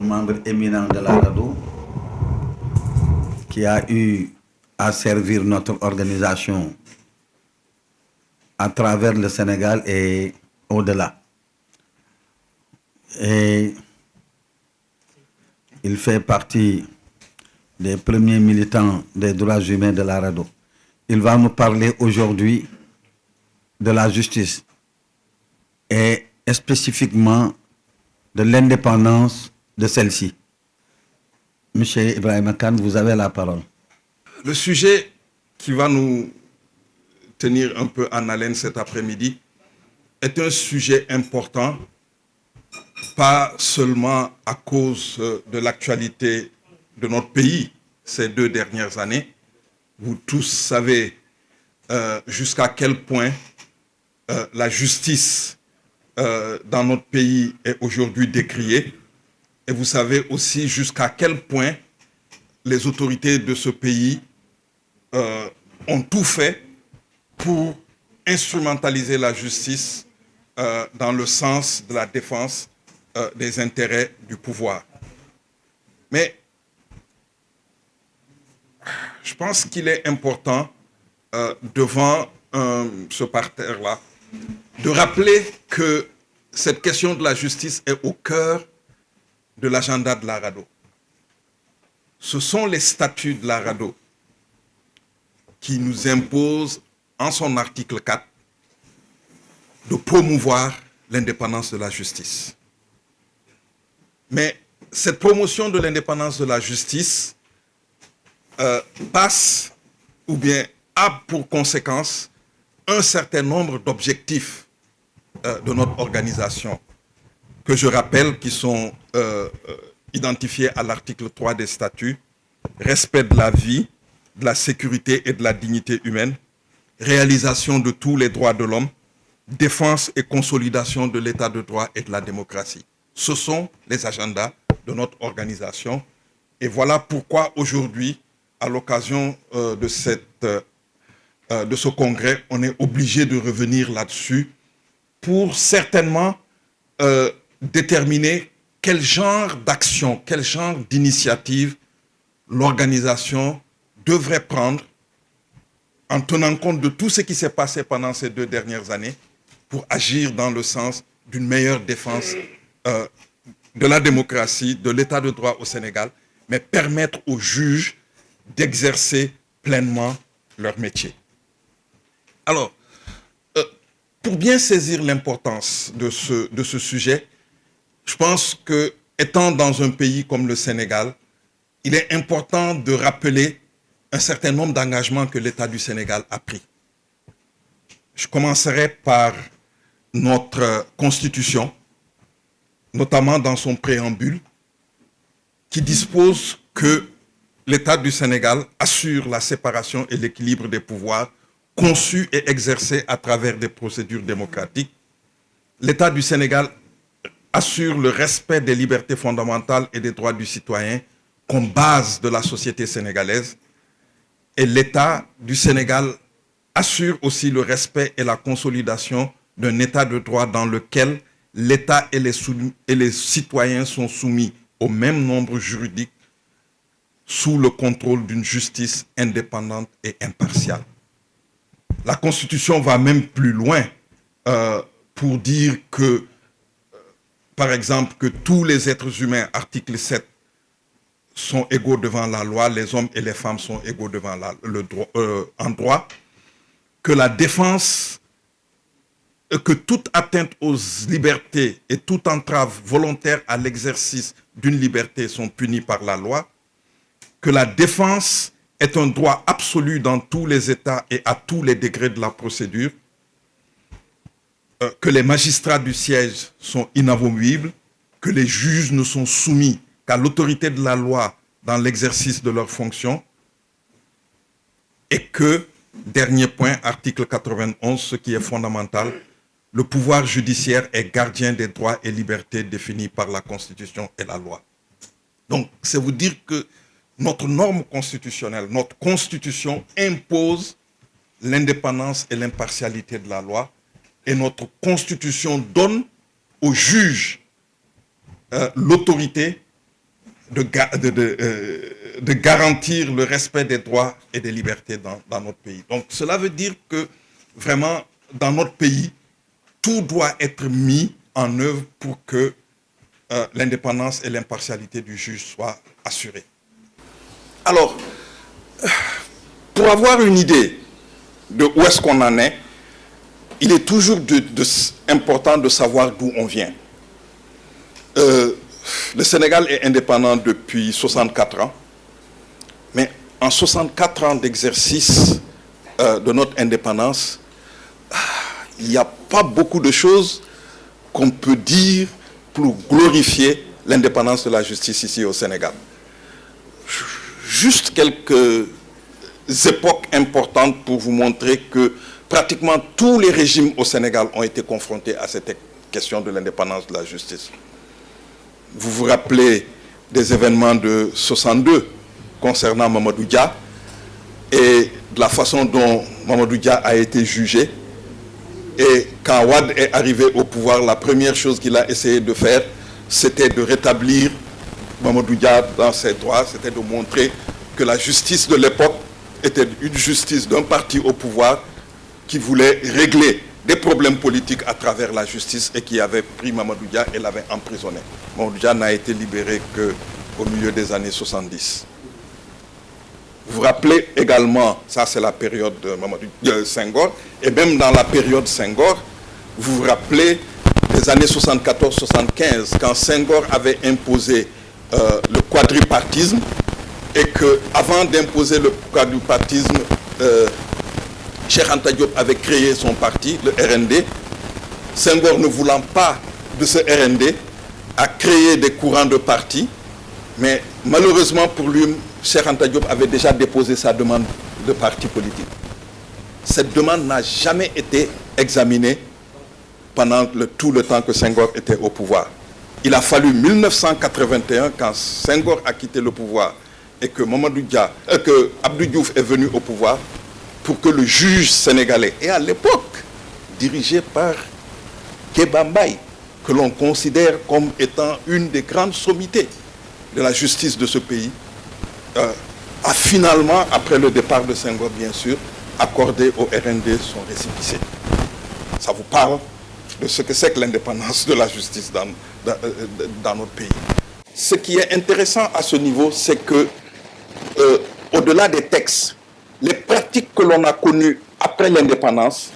membre éminent de la RADDHO, qui a eu à servir notre organisation à travers le Sénégal et au-delà. Et il fait partie des premiers militants des droits humains de la RADDHO. Il va nous parler aujourd'hui de la justice et spécifiquement de l'indépendance de celle-ci. Monsieur Ibrahima Kane, vous avez la parole. Le sujet qui va nous tenir un peu en haleine cet après-midi est un sujet important, pas seulement à cause de l'actualité de notre pays ces 2 dernières années. Vous tous savez jusqu'à quel point la justice dans notre pays est aujourd'hui décriée. Et vous savez aussi jusqu'à quel point les autorités de ce pays ont tout fait pour instrumentaliser la justice dans le sens de la défense des intérêts du pouvoir. Mais je pense qu'il est important, devant ce parterre-là, de rappeler que cette question de la justice est au cœur de l'agenda de la RADDHO. Ce sont les statuts de la RADDHO qui nous imposent, en son article 4, de promouvoir l'indépendance de la justice. Mais cette promotion de l'indépendance de la justice passe ou bien a pour conséquence un certain nombre d'objectifs de notre organisation, que je rappelle, qui sont identifiés à l'article 3 des statuts: respect de la vie, de la sécurité et de la dignité humaine, réalisation de tous les droits de l'homme, défense et consolidation de l'état de droit et de la démocratie. Ce sont les agendas de notre organisation. Et voilà pourquoi aujourd'hui, à l'occasion de ce congrès, on est obligé de revenir là-dessus pour certainement déterminer quel genre d'action, quel genre d'initiative l'organisation devrait prendre en tenant compte de tout ce qui s'est passé pendant ces 2 dernières années pour agir dans le sens d'une meilleure défense de la démocratie, de l'état de droit au Sénégal, mais permettre aux juges d'exercer pleinement leur métier. Alors, pour bien saisir l'importance de ce sujet, je pense que, étant dans un pays comme le Sénégal, il est important de rappeler un certain nombre d'engagements que l'État du Sénégal a pris. Je commencerai par notre Constitution, notamment dans son préambule, qui dispose que l'État du Sénégal assure la séparation et l'équilibre des pouvoirs conçus et exercés à travers des procédures démocratiques. L'État du Sénégal assure le respect des libertés fondamentales et des droits du citoyen comme base de la société sénégalaise. Et l'État du Sénégal assure aussi le respect et la consolidation d'un État de droit dans lequel l'État et les citoyens sont soumis au même nombre juridique sous le contrôle d'une justice indépendante et impartiale. La Constitution va même plus loin pour dire que, par exemple, que tous les êtres humains, article 7, sont égaux devant la loi, les hommes et les femmes sont égaux devant en droit, que la défense, que toute atteinte aux libertés et toute entrave volontaire à l'exercice d'une liberté sont punies par la loi, que la défense est un droit absolu dans tous les États et à tous les degrés de la procédure, que les magistrats du siège sont inamovibles, que les juges ne sont soumis qu'à l'autorité de la loi dans l'exercice de leurs fonctions, et que, dernier point, article 91, ce qui est fondamental, le pouvoir judiciaire est gardien des droits et libertés définis par la Constitution et la loi. Donc, c'est vous dire que notre norme constitutionnelle, notre Constitution impose l'indépendance et l'impartialité de la loi, et notre Constitution donne aux juges l'autorité de garantir le respect des droits et des libertés dans notre pays. Donc cela veut dire que vraiment, dans notre pays, tout doit être mis en œuvre pour que l'indépendance et l'impartialité du juge soient assurées. Alors, pour avoir une idée de où est-ce qu'on en est, il est toujours important de savoir d'où on vient. Le Sénégal est indépendant depuis 64 ans, mais en 64 ans d'exercice de notre indépendance, il n'y a pas beaucoup de choses qu'on peut dire pour glorifier l'indépendance de la justice ici au Sénégal. Juste quelques époques importantes pour vous montrer que pratiquement tous les régimes au Sénégal ont été confrontés à cette question de l'indépendance de la justice. Vous vous rappelez des événements de 62 concernant Mamadou Dia et de la façon dont Mamadou Dia a été jugé. Et quand Wade est arrivé au pouvoir, la première chose qu'il a essayé de faire, c'était de rétablir Mamadou Dia dans ses droits, c'était de montrer que la justice de l'époque était une justice d'un parti au pouvoir qui voulait régler des problèmes politiques à travers la justice et qui avait pris Mamadou Dia et l'avait emprisonné. Mamadou Dia n'a été libéré qu'au milieu des années 70. Vous vous rappelez également, ça c'est la période de Senghor, et même dans la période Senghor, vous vous rappelez des années 74-75, quand Senghor avait imposé le quadripartisme, et qu'avant d'imposer le quadripartisme, Cheikh Anta Diop avait créé son parti, le RND. Senghor, ne voulant pas de ce RND, a créé des courants de parti, mais malheureusement pour lui, Cheikh Anta Diop avait déjà déposé sa demande de parti politique. Cette demande n'a jamais été examinée pendant tout le temps que Senghor était au pouvoir. Il a fallu 1981, quand Senghor a quitté le pouvoir et que Abdou Diouf est venu au pouvoir, pour que le juge sénégalais, et à l'époque dirigé par Kéba Mbaye, que l'on considère comme étant une des grandes sommités de la justice de ce pays, a finalement, après le départ de Senghor bien sûr, accordé au RND son récépissé. Ça vous parle de ce que c'est que l'indépendance de la justice dans notre pays. Ce qui est intéressant à ce niveau, c'est que, au-delà des textes, les pratiques que l'on a connues après l'indépendance,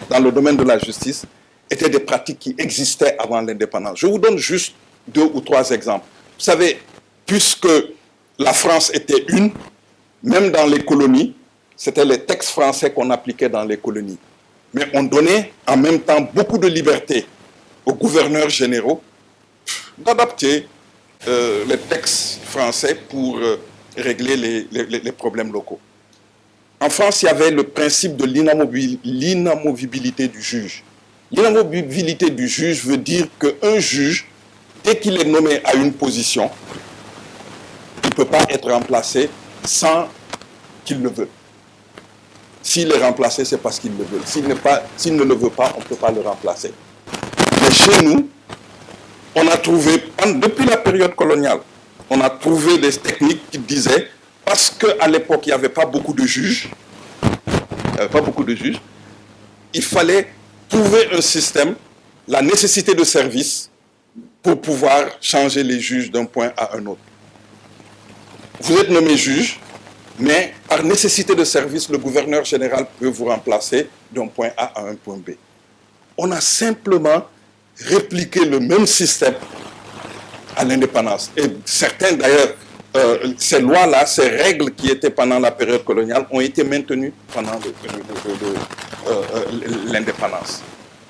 dans le domaine de la justice, étaient des pratiques qui existaient avant l'indépendance. Je vous donne juste 2 ou 3 exemples. Vous savez, puisque la France était une, même dans les colonies, c'était les textes français qu'on appliquait dans les colonies. Mais on donnait en même temps beaucoup de liberté aux gouverneurs généraux d'adapter les textes français pour régler les problèmes locaux. En France, il y avait le principe de l'inamovibilité du juge. L'inamovibilité du juge veut dire qu'un juge, dès qu'il est nommé à une position, il ne peut pas être remplacé sans qu'il le veuille. S'il est remplacé, c'est parce qu'il le veut. S'il ne le veut pas, on ne peut pas le remplacer. Mais chez nous, on a trouvé, depuis la période coloniale, on a trouvé des techniques qui disaient, parce qu'à l'époque, il n'y avait pas beaucoup de juges, il fallait trouver un système, la nécessité de service, pour pouvoir changer les juges d'un point à un autre. Vous êtes nommé juge, mais par nécessité de service, le gouverneur général peut vous remplacer d'un point A à un point B. On a simplement répliqué le même système à l'indépendance. Et certains, d'ailleurs, ces lois-là, ces règles qui étaient pendant la période coloniale ont été maintenues pendant l'indépendance.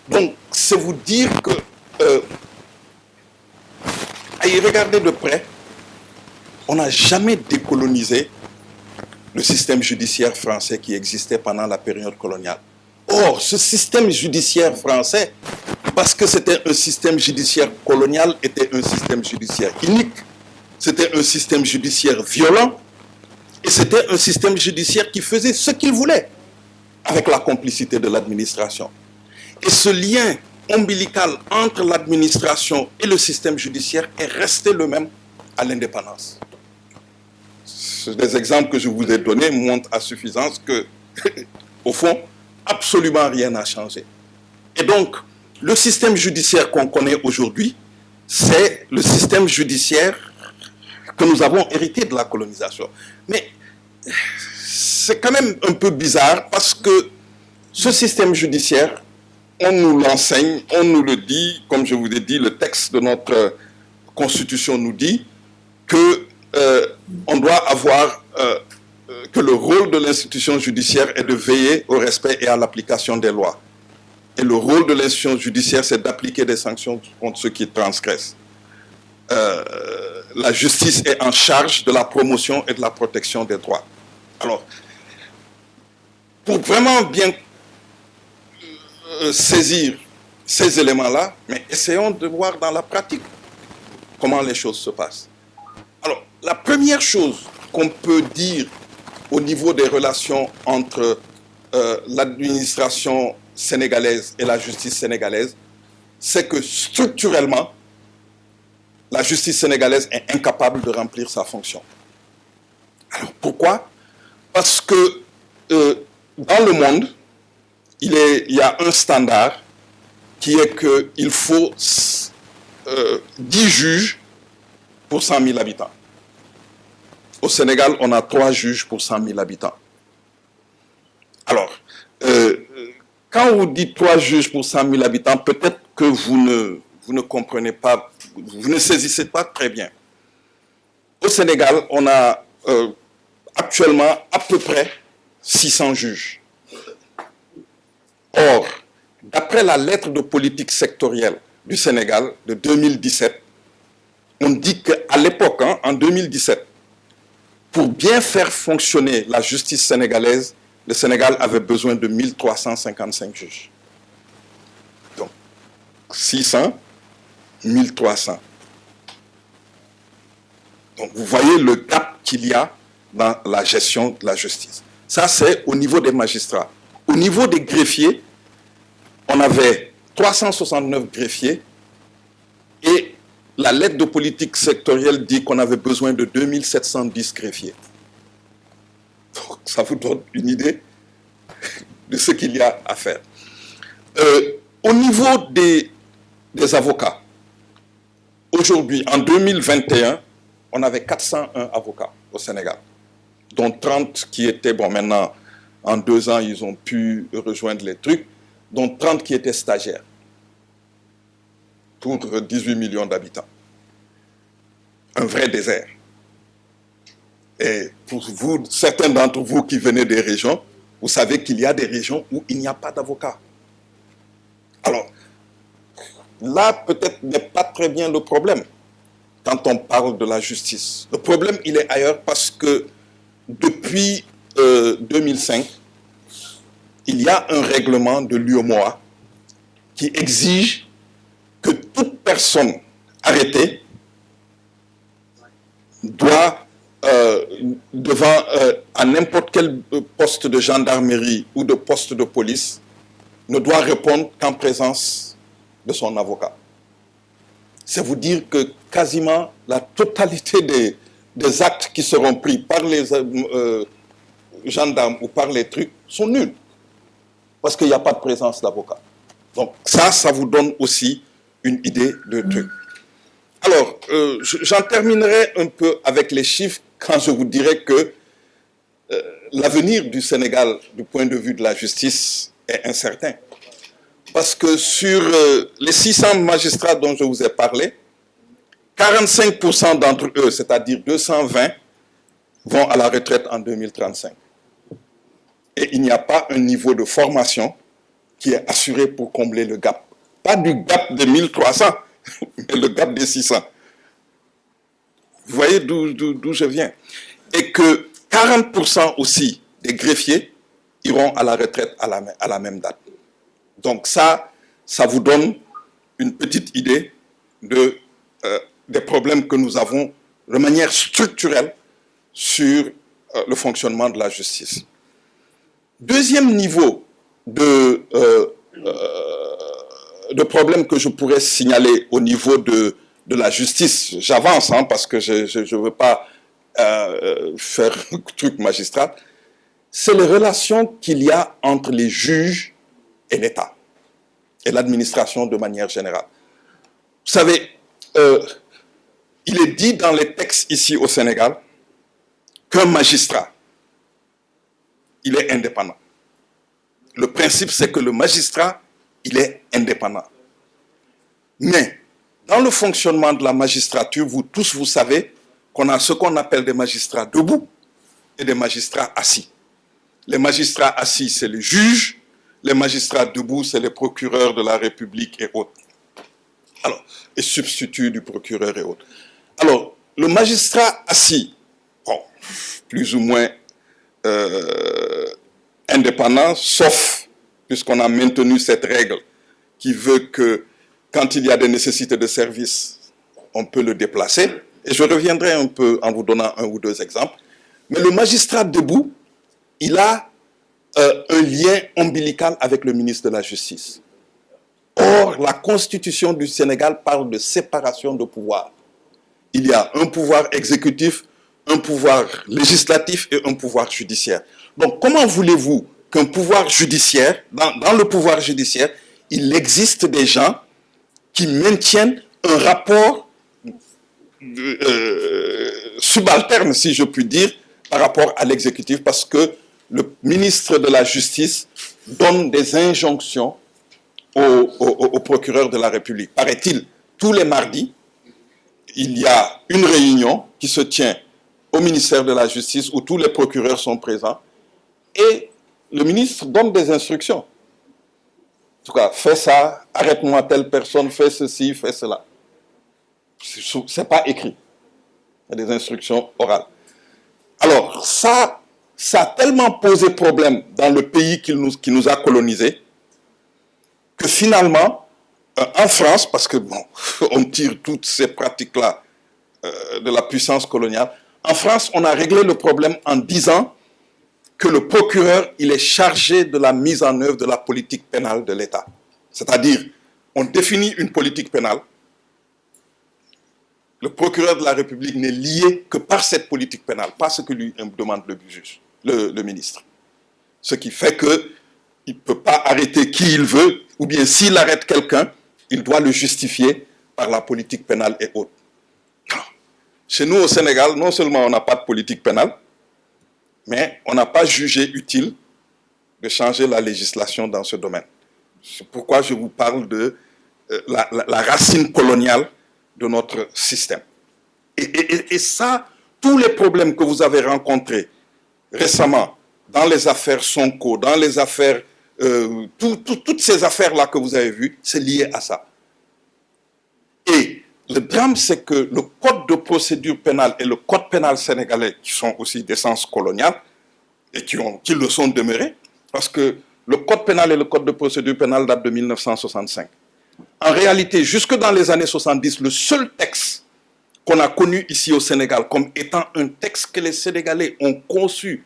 Donc, c'est vous dire que, à y regarder de près, on n'a jamais décolonisé le système judiciaire français qui existait pendant la période coloniale. Or, ce système judiciaire français, parce que c'était un système judiciaire colonial, était un système judiciaire inique, c'était un système judiciaire violent, et c'était un système judiciaire qui faisait ce qu'il voulait, avec la complicité de l'administration. Et ce lien ombilical entre l'administration et le système judiciaire est resté le même à l'indépendance. Les exemples que je vous ai donnés montrent à suffisance que, au fond, absolument rien n'a changé. Et donc, le système judiciaire qu'on connaît aujourd'hui, c'est le système judiciaire que nous avons hérité de la colonisation. Mais c'est quand même un peu bizarre parce que ce système judiciaire, on nous l'enseigne, on nous le dit, comme je vous ai dit, le texte de notre Constitution nous dit que on doit avoir que le rôle de l'institution judiciaire est de veiller au respect et à l'application des lois. Et le rôle de l'institution judiciaire, c'est d'appliquer des sanctions contre ceux qui transgressent. La justice est en charge de la promotion et de la protection des droits. Alors, pour vraiment bien saisir ces éléments-là, mais essayons de voir dans la pratique comment les choses se passent. Alors, la première chose qu'on peut dire au niveau des relations entre l'administration sénégalaise et la justice sénégalaise, c'est que structurellement, la justice sénégalaise est incapable de remplir sa fonction. Alors, pourquoi? Parce que dans le monde, il y a un standard qui est qu'il faut 10 juges pour 100 000 habitants. Au Sénégal, on a 3 juges pour 100 000 habitants. Alors, quand vous dites 3 juges pour 100 000 habitants, peut-être que vous ne comprenez pas, vous ne saisissez pas très bien. Au Sénégal, on a actuellement à peu près 600 juges. Or, d'après la lettre de politique sectorielle du Sénégal de 2017, on dit qu'à l'époque, en 2017, pour bien faire fonctionner la justice sénégalaise, le Sénégal avait besoin de 1355 juges. Donc, 600, 1300. Donc, vous voyez le gap qu'il y a dans la gestion de la justice. Ça, c'est au niveau des magistrats. Au niveau des greffiers, on avait 369 greffiers et la lettre de politique sectorielle dit qu'on avait besoin de 2710 greffiers. Donc, ça vous donne une idée de ce qu'il y a à faire. Au niveau des avocats, aujourd'hui, en 2021, on avait 401 avocats au Sénégal, dont 30 qui étaient, bon maintenant, en 2 ans, ils ont pu rejoindre les trucs, dont 30 qui étaient stagiaires, pour 18 millions d'habitants. Un vrai désert. Et pour vous, certains d'entre vous qui venez des régions, vous savez qu'il y a des régions où il n'y a pas d'avocats. Alors, là, peut-être n'est pas très bien le problème quand on parle de la justice. Le problème, il est ailleurs parce que depuis 2005, il y a un règlement de l'UEMOA qui exige que toute personne arrêtée doit, devant à n'importe quel poste de gendarmerie ou de poste de police, ne doit répondre qu'en présence de son avocat. C'est vous dire que quasiment la totalité des actes qui seront pris par les gendarmes ou par les trucs sont nuls. Parce qu'il n'y a pas de présence d'avocat. Donc ça vous donne aussi une idée de truc. Alors, j'en terminerai un peu avec les chiffres quand je vous dirai que l'avenir du Sénégal, du point de vue de la justice, est incertain. Parce que sur les 600 magistrats dont je vous ai parlé, 45% d'entre eux, c'est-à-dire 220, vont à la retraite en 2035. Et il n'y a pas un niveau de formation qui est assuré pour combler le gap. Pas du gap des 1300, mais le gap des 600. Vous voyez d'où je viens. Et que 40% aussi des greffiers iront à la retraite à la même date. Donc ça vous donne une petite idée des problèmes que nous avons de manière structurelle sur le fonctionnement de la justice. Deuxième niveau de problème que je pourrais signaler au niveau de de la justice, j'avance parce que je ne veux pas faire un truc magistral, c'est les relations qu'il y a entre les juges et l'État, et l'administration de manière générale. Vous savez, il est dit dans les textes ici au Sénégal qu'un magistrat, il est indépendant. Le principe, c'est que le magistrat, il est indépendant. Mais, dans le fonctionnement de la magistrature, vous tous, vous savez qu'on a ce qu'on appelle des magistrats debout et des magistrats assis. Les magistrats assis, c'est les juges. Les magistrats debout, c'est les procureurs de la République et autres. Alors, et substituts du procureur et autres. Alors, le magistrat assis, bon, plus ou moins indépendant, sauf puisqu'on a maintenu cette règle qui veut que quand il y a des nécessités de service, on peut le déplacer. Et je reviendrai un peu en vous donnant un ou deux exemples. Mais le magistrat debout, il a un lien ombilical avec le ministre de la Justice. Or, la Constitution du Sénégal parle de séparation de pouvoir. Il y a un pouvoir exécutif, un pouvoir législatif et un pouvoir judiciaire. Donc, comment voulez-vous qu'un pouvoir judiciaire, dans le pouvoir judiciaire, il existe des gens qui maintiennent un rapport subalterne, si je puis dire, par rapport à l'exécutif, parce que le ministre de la Justice donne des injonctions au procureur de la République. Paraît-il, tous les mardis, il y a une réunion qui se tient au ministère de la Justice où tous les procureurs sont présents et le ministre donne des instructions. En tout cas, fais ça, arrête-moi telle personne, fais ceci, fais cela. Ce n'est pas écrit. Il y a des instructions orales. Alors, ça a tellement posé problème dans le pays qui nous a colonisés que finalement, en France, parce que bon, on tire toutes ces pratiques-là de la puissance coloniale, en France, on a réglé le problème en disant que le procureur, il est chargé de la mise en œuvre de la politique pénale de l'État. C'est-à-dire, on définit une politique pénale. Le procureur de la République n'est lié que par cette politique pénale, pas ce que lui demande le juge, le ministre. Ce qui fait qu'il ne peut pas arrêter qui il veut, ou bien s'il arrête quelqu'un, il doit le justifier par la politique pénale et autres. Chez nous au Sénégal, non seulement on n'a pas de politique pénale, mais on n'a pas jugé utile de changer la législation dans ce domaine. C'est pourquoi je vous parle de la racine coloniale de notre système. Et ça, tous les problèmes que vous avez rencontrés récemment dans les affaires Sonko, dans les affaires, toutes ces affaires-là que vous avez vues, c'est lié à ça. Et le drame, c'est que le code de procédure pénale et le code pénal sénégalais, qui sont aussi d'essence coloniale, et qui le sont demeurés, parce que le code pénal et le code de procédure pénale datent de 1965. En réalité, jusque dans les années 70, le seul texte qu'on a connu ici au Sénégal comme étant un texte que les Sénégalais ont conçu,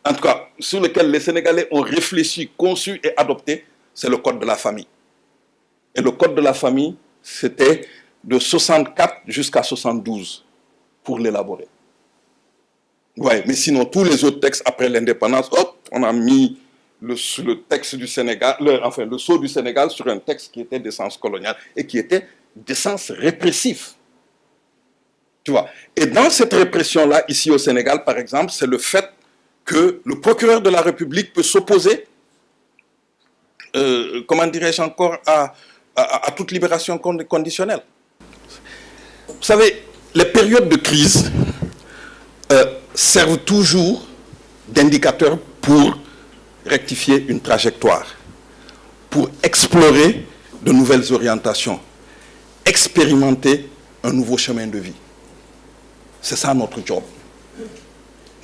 en tout cas, sur lequel les Sénégalais ont réfléchi, conçu et adopté, c'est le code de la famille. Et le code de la famille, c'était de 64 jusqu'à 72 pour l'élaborer. Ouais, mais sinon, tous les autres textes après l'indépendance, hop, on a mis le texte du Sénégal, le sceau du Sénégal sur un texte qui était d'essence coloniale et qui était d'essence répressif. Tu vois. Et dans cette répression-là, ici au Sénégal, par exemple, c'est le fait que le procureur de la République peut s'opposer, comment dirais-je encore, à toute libération conditionnelle. Vous savez, les périodes de crise servent toujours d'indicateurs pour rectifier une trajectoire, pour explorer de nouvelles orientations, expérimenter un nouveau chemin de vie. C'est ça notre job.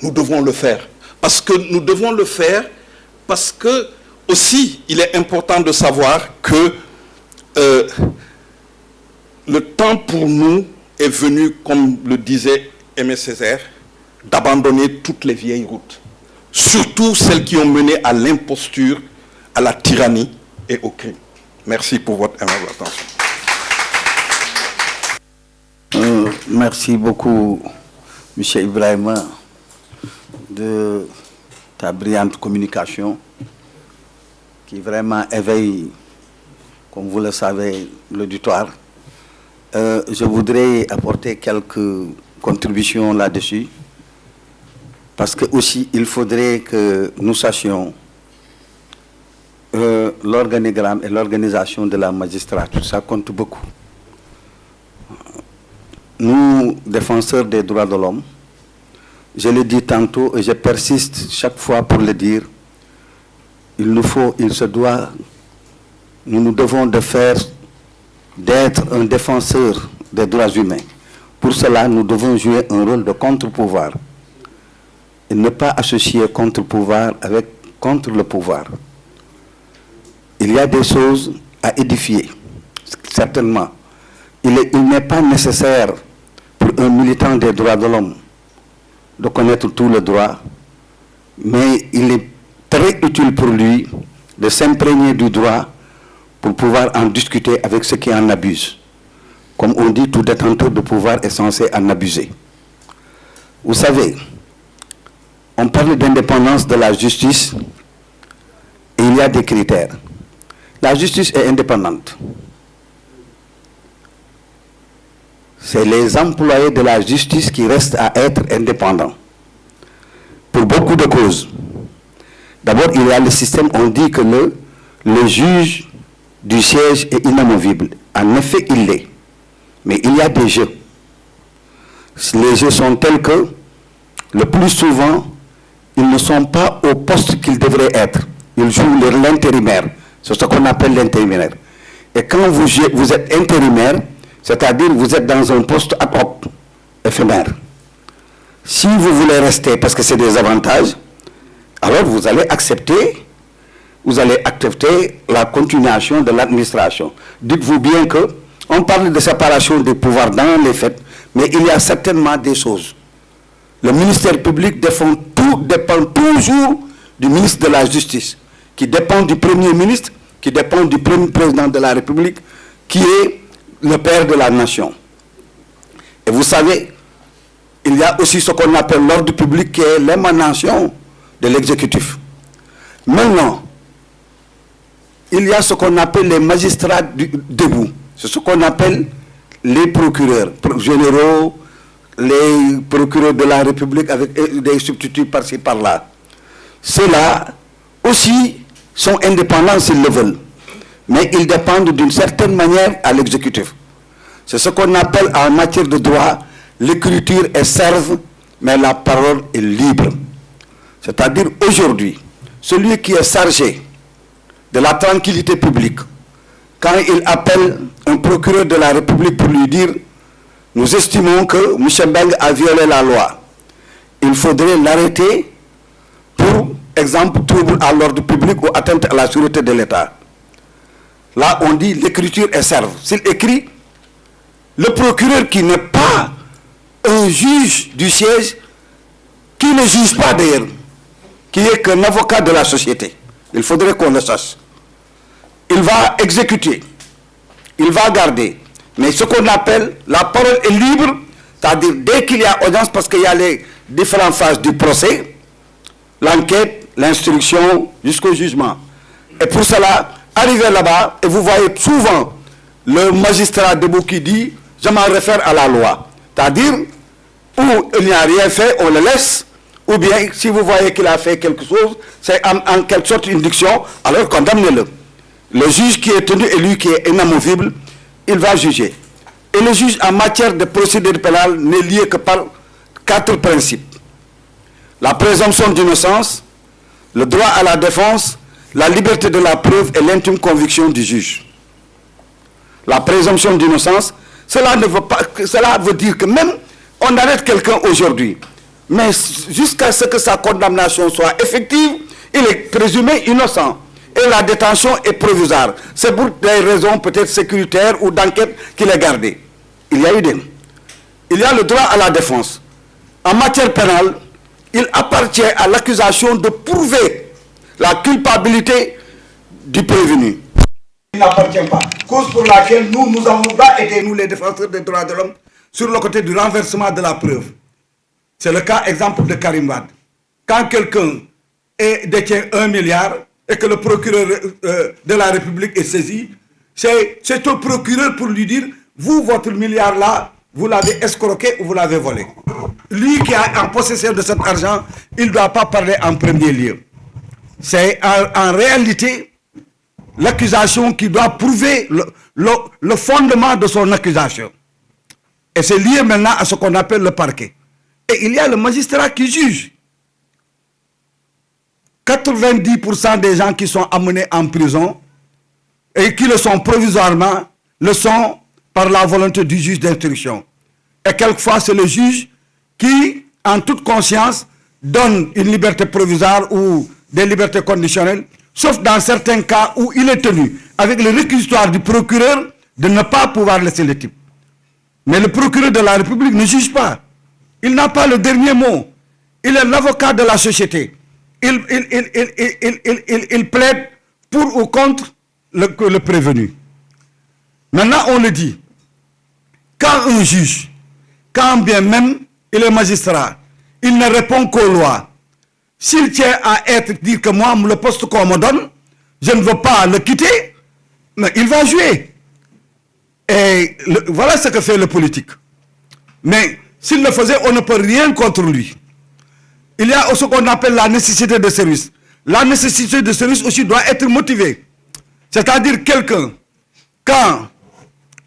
Nous devons le faire. Parce que aussi, il est important de savoir que le temps pour nous est venu, comme le disait Aimé Césaire, d'abandonner toutes les vieilles routes. Surtout celles qui ont mené à l'imposture, à la tyrannie et au crime. Merci pour votre aimable attention. Merci beaucoup, M. Ibrahima, de ta brillante communication qui vraiment éveille, comme vous le savez, l'auditoire. Je voudrais apporter quelques contributions là-dessus, parce que aussi il faudrait que nous sachions l'organigramme et l'organisation de la magistrature, ça compte beaucoup. Nous, défenseurs des droits de l'homme, je le dis tantôt et je persiste chaque fois pour le dire, nous devons d'être un défenseur des droits humains. Pour cela, nous devons jouer un rôle de contre-pouvoir et ne pas associer contre-pouvoir avec contre le pouvoir. Il y a des choses à édifier, certainement. Il n'est pas nécessaire pour un militant des droits de l'homme de connaître tout le droit, mais il est très utile pour lui de s'imprégner du droit pour pouvoir en discuter avec ceux qui en abusent. Comme on dit, tout détenteur de pouvoir est censé en abuser. Vous savez, on parle d'indépendance de la justice et il y a des critères. La justice est indépendante. C'est les employés de la justice qui restent à être indépendants. Pour beaucoup de causes. D'abord, il y a le système, on dit que le juge du siège est inamovible. En effet, il l'est. Mais il y a des jeux. Les jeux sont tels que, le plus souvent, ils ne sont pas au poste qu'ils devraient être. Ils jouent l'intérimaire. C'est ce qu'on appelle l'intérimaire. Et quand vous êtes intérimaire, c'est-à-dire vous êtes dans un poste ad hoc, éphémère. Si vous voulez rester, parce que c'est des avantages, alors vous allez accepter la continuation de l'administration. Dites-vous bien que on parle de séparation des pouvoirs dans les faits, mais il y a certainement des choses. Le ministère public dépend toujours du ministre de la Justice, qui dépend du Premier ministre, qui dépend du Premier président de la République, qui est le père de la nation. Et vous savez, il y a aussi ce qu'on appelle l'ordre public, qui est l'émanation de l'exécutif. Maintenant, il y a ce qu'on appelle les magistrats debout. C'est ce qu'on appelle les procureurs généraux, les procureurs de la République avec des substituts par-ci par-là. Ceux-là aussi sont indépendants s'ils le veulent. Mais ils dépendent d'une certaine manière à l'exécutif. C'est ce qu'on appelle en matière de droit, l'écriture est serve, mais la parole est libre. C'est-à-dire aujourd'hui, celui qui est chargé de la tranquillité publique, quand il appelle un procureur de la République pour lui dire « Nous estimons que M. Beng a violé la loi », il faudrait l'arrêter pour, exemple, trouble à l'ordre public ou atteinte à la sûreté de l'État. Là, on dit l'écriture est serve. S'il écrit, le procureur qui n'est pas un juge du siège, qui ne juge pas d'ailleurs, qui est qu'un avocat de la société, il faudrait qu'on le sache. Il va exécuter, il va garder. Mais ce qu'on appelle la parole est libre, c'est-à-dire dès qu'il y a audience, parce qu'il y a les différentes phases du procès, l'enquête, l'instruction, jusqu'au jugement. Et pour cela, arrivez là-bas et vous voyez souvent le magistrat debout qui dit « je m'en réfère à la loi ». C'est-à-dire, où il n'y a rien fait, on le laisse, ou bien si vous voyez qu'il a fait quelque chose, c'est en quelque sorte une diction, alors condamnez-le. Le juge qui est tenu et lui qui est inamovible, il va juger. Et le juge en matière de procédure pénale n'est lié que par 4 principes. La présomption d'innocence, le droit à la défense, la liberté de la preuve et l'intime conviction du juge. La présomption d'innocence, cela veut dire que même on arrête quelqu'un aujourd'hui, mais jusqu'à ce que sa condamnation soit effective, il est présumé innocent. Et la détention est provisoire. C'est pour des raisons peut-être sécuritaires ou d'enquête qu'il est gardé. Il y a il y a le droit à la défense. En matière pénale, il appartient à l'accusation de prouver la culpabilité du prévenu. Il n'appartient pas. Cause pour laquelle nous avons été, nous les défenseurs des droits de l'homme, sur le côté du renversement de la preuve. C'est le cas exemple de Karim Wade. Quand quelqu'un détient 1 milliard et que le procureur de la République est saisi, c'est au procureur pour lui dire, vous, votre milliard là, vous l'avez escroqué ou vous l'avez volé. Lui qui est en possession de cet argent, il ne doit pas parler en premier lieu. C'est en réalité l'accusation qui doit prouver le fondement de son accusation. Et c'est lié maintenant à ce qu'on appelle le parquet. Et il y a le magistrat qui juge. 90% des gens qui sont amenés en prison et qui le sont provisoirement, le sont par la volonté du juge d'instruction. Et quelquefois, c'est le juge qui, en toute conscience, donne une liberté provisoire ou des libertés conditionnelles, sauf dans certains cas où il est tenu, avec le réquisitoire du procureur, de ne pas pouvoir laisser le type. Mais le procureur de la République ne juge pas. Il n'a pas le dernier mot. Il est l'avocat de la société. Il plaide pour ou contre le prévenu. Maintenant, on le dit. Quand un juge, quand bien même il est magistrat, il ne répond qu'aux lois. S'il tient à dire que moi, le poste qu'on me donne, je ne veux pas le quitter, mais il va jouer. Et voilà ce que fait le politique. Mais s'il le faisait, on ne peut rien contre lui. Il y a ce qu'on appelle la nécessité de service. La nécessité de service aussi doit être motivée. C'est-à-dire quelqu'un, quand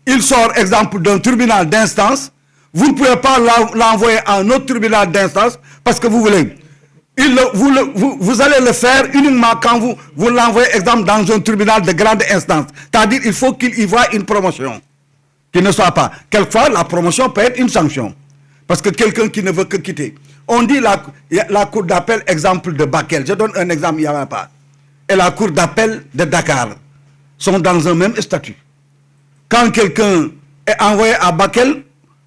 il sort, exemple, d'un tribunal d'instance, vous ne pouvez pas l'envoyer à un autre tribunal d'instance parce que vous voulez. Vous allez le faire uniquement quand vous l'envoyez, exemple, dans un tribunal de grande instance. C'est-à-dire qu'il faut qu'il y voie une promotion. Qu'il ne soit pas. Quelquefois, la promotion peut être une sanction. Parce que quelqu'un qui ne veut que quitter. On dit la cour d'appel, exemple de Bakel. Je donne un exemple, il n'y en a pas. Et la cour d'appel de Dakar sont dans un même statut. Quand quelqu'un est envoyé à Bakel,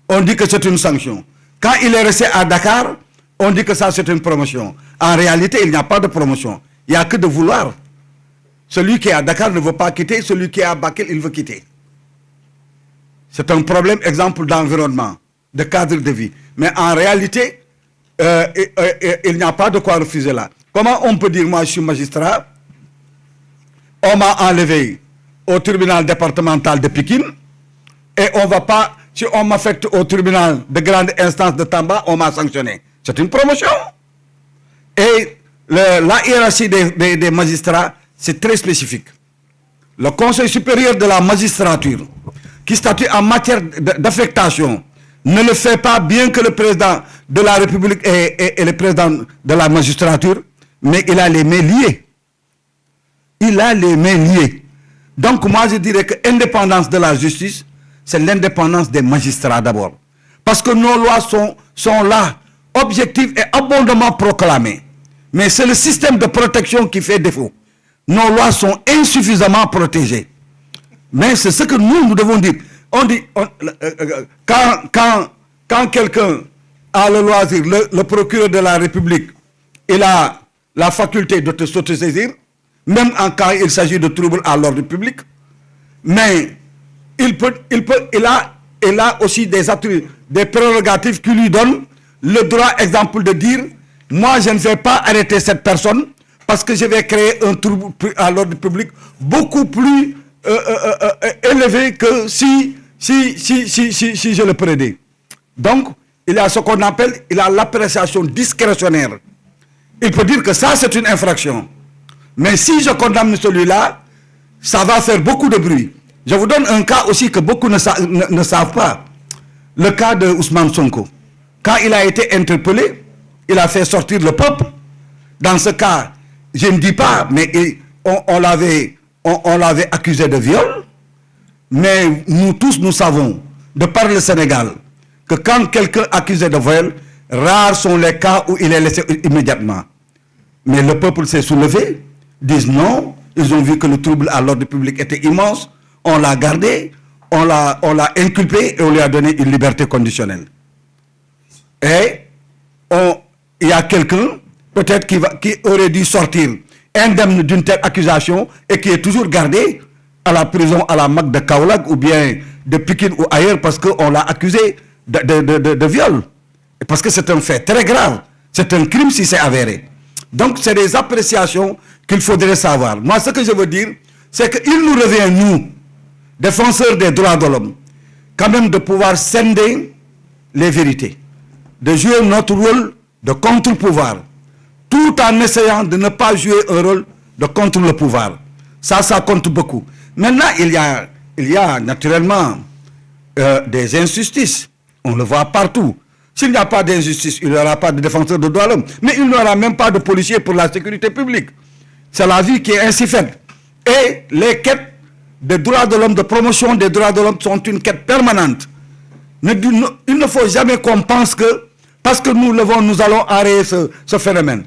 on dit que c'est une sanction. Quand il est resté à Dakar, on dit que ça c'est une promotion. En réalité, il n'y a pas de promotion. Il n'y a que de vouloir. Celui qui est à Dakar ne veut pas quitter, celui qui est à Bakel, il veut quitter. C'est un problème, exemple, d'environnement, de cadre de vie. Mais en réalité, il n'y a pas de quoi refuser là. Comment on peut dire, moi je suis magistrat, on m'a enlevé au tribunal départemental de Pékin, et on va pas, si on m'affecte au tribunal de grande instance de Tamba, on m'a sanctionné. C'est une promotion. Et la hiérarchie des magistrats, c'est très spécifique. Le Conseil supérieur de la magistrature, qui statue en matière d'affectation, ne le fait pas bien que le président de la République et le président de la magistrature, mais il a les mains liées. Il a les mains liées. Donc moi je dirais que l'indépendance de la justice, c'est l'indépendance des magistrats d'abord. Parce que nos lois sont là, objectives et abondamment proclamées. Mais c'est le système de protection qui fait défaut. Nos lois sont insuffisamment protégées. Mais c'est ce que nous devons dire. On dit, quand quelqu'un a le loisir, le procureur de la République, il a la faculté de s'autosaisir, même en cas il s'agit de troubles à l'ordre public, mais il a aussi des attributs, des prérogatives qui lui donnent le droit, exemple, de dire, moi je ne vais pas arrêter cette personne parce que je vais créer un trouble à l'ordre public beaucoup plus élevé que si je le prenais. Donc, il y a ce qu'on appelle, il a l'appréciation discrétionnaire. Il peut dire que ça, c'est une infraction. Mais si je condamne celui-là, ça va faire beaucoup de bruit. Je vous donne un cas aussi que beaucoup ne savent pas. Le cas de Ousmane Sonko. Quand il a été interpellé, il a fait sortir le peuple. Dans ce cas, je ne dis pas, mais on l'avait accusé de viol. Mais nous tous, nous savons, de par le Sénégal, que quand quelqu'un accusé de viol, rares sont les cas où il est laissé immédiatement. Mais le peuple s'est soulevé, disent non, ils ont vu que le trouble à l'ordre public était immense, on l'a gardé, on l'a inculpé et on lui a donné une liberté conditionnelle. Et il y a quelqu'un, peut-être qui aurait dû sortir indemne d'une telle accusation et qui est toujours gardé à la prison, à la MAC de Kaolack ou bien de Pikine ou ailleurs parce qu'on l'a accusé de viol. Parce que c'est un fait très grave. C'est un crime si c'est avéré. Donc, c'est des appréciations qu'il faudrait savoir. Moi, ce que je veux dire, c'est qu'il nous revient, nous, défenseurs des droits de l'homme, quand même de pouvoir scinder les vérités, de jouer notre rôle de contre-pouvoir, tout en essayant de ne pas jouer un rôle de contre le pouvoir. Ça compte beaucoup. Maintenant, il y a naturellement des injustices. On le voit partout. S'il n'y a pas d'injustice, il n'y aura pas de défenseur de droits de l'homme. Mais il n'y aura même pas de policiers pour la sécurité publique. C'est la vie qui est ainsi faite. Et les quêtes des droits de l'homme, de promotion des droits de l'homme sont une quête permanente. Il ne faut jamais qu'on pense que, parce que nous allons arrêter ce phénomène.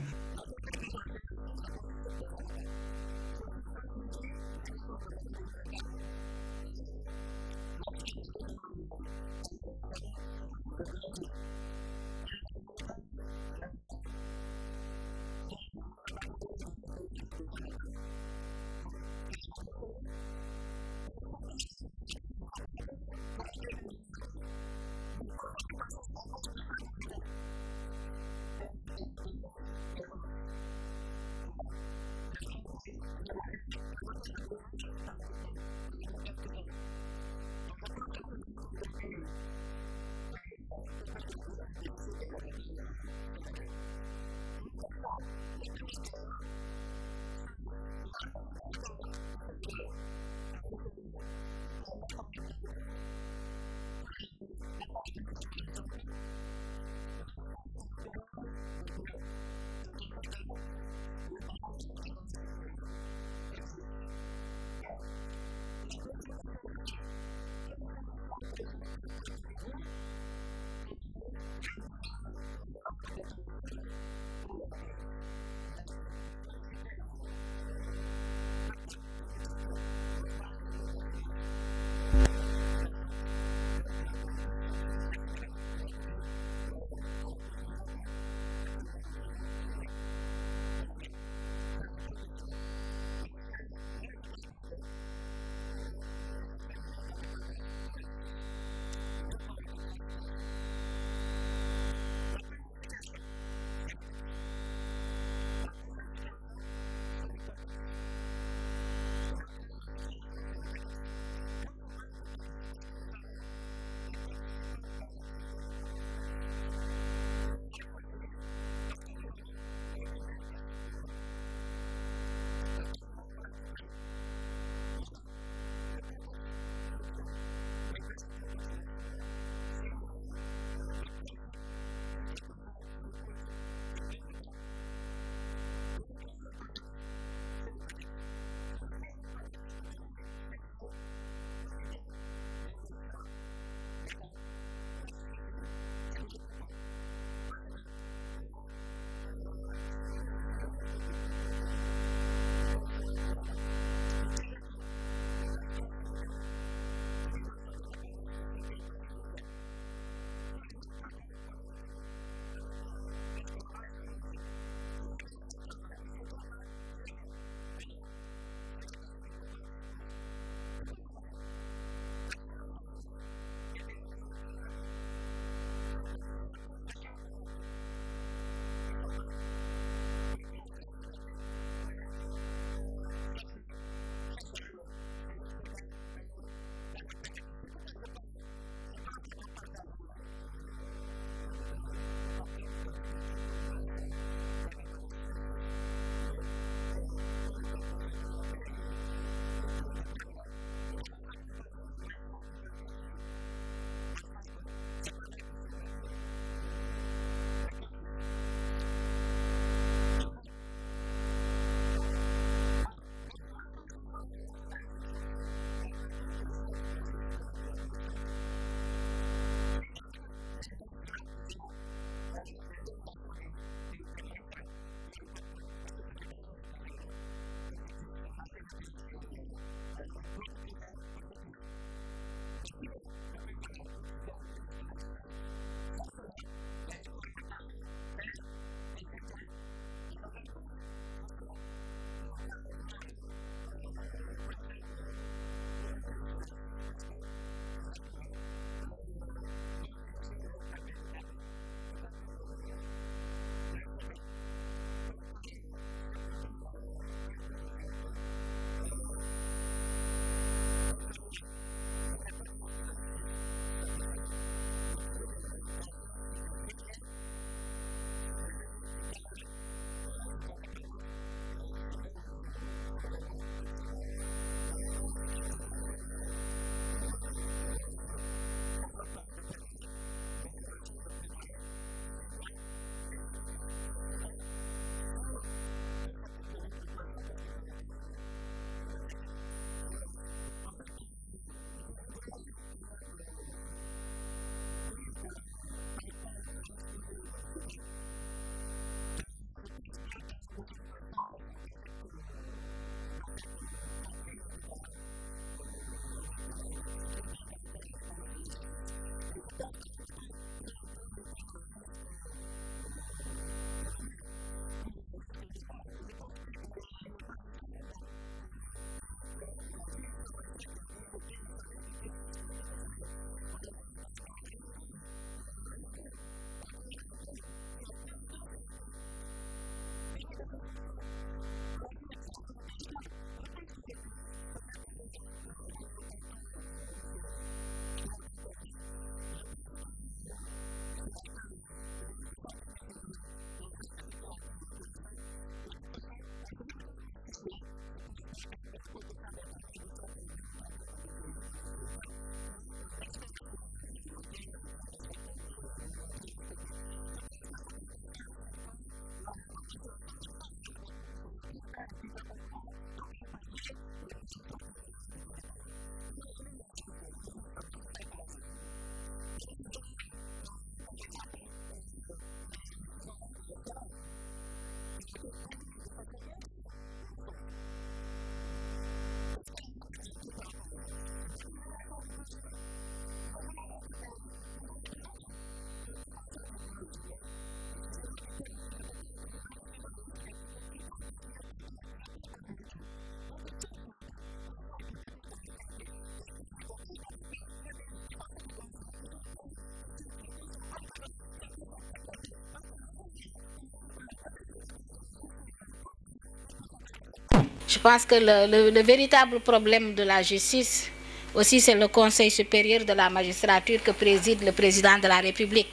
pense que le véritable problème de la justice, aussi, c'est le Conseil supérieur de la magistrature que préside le président de la République.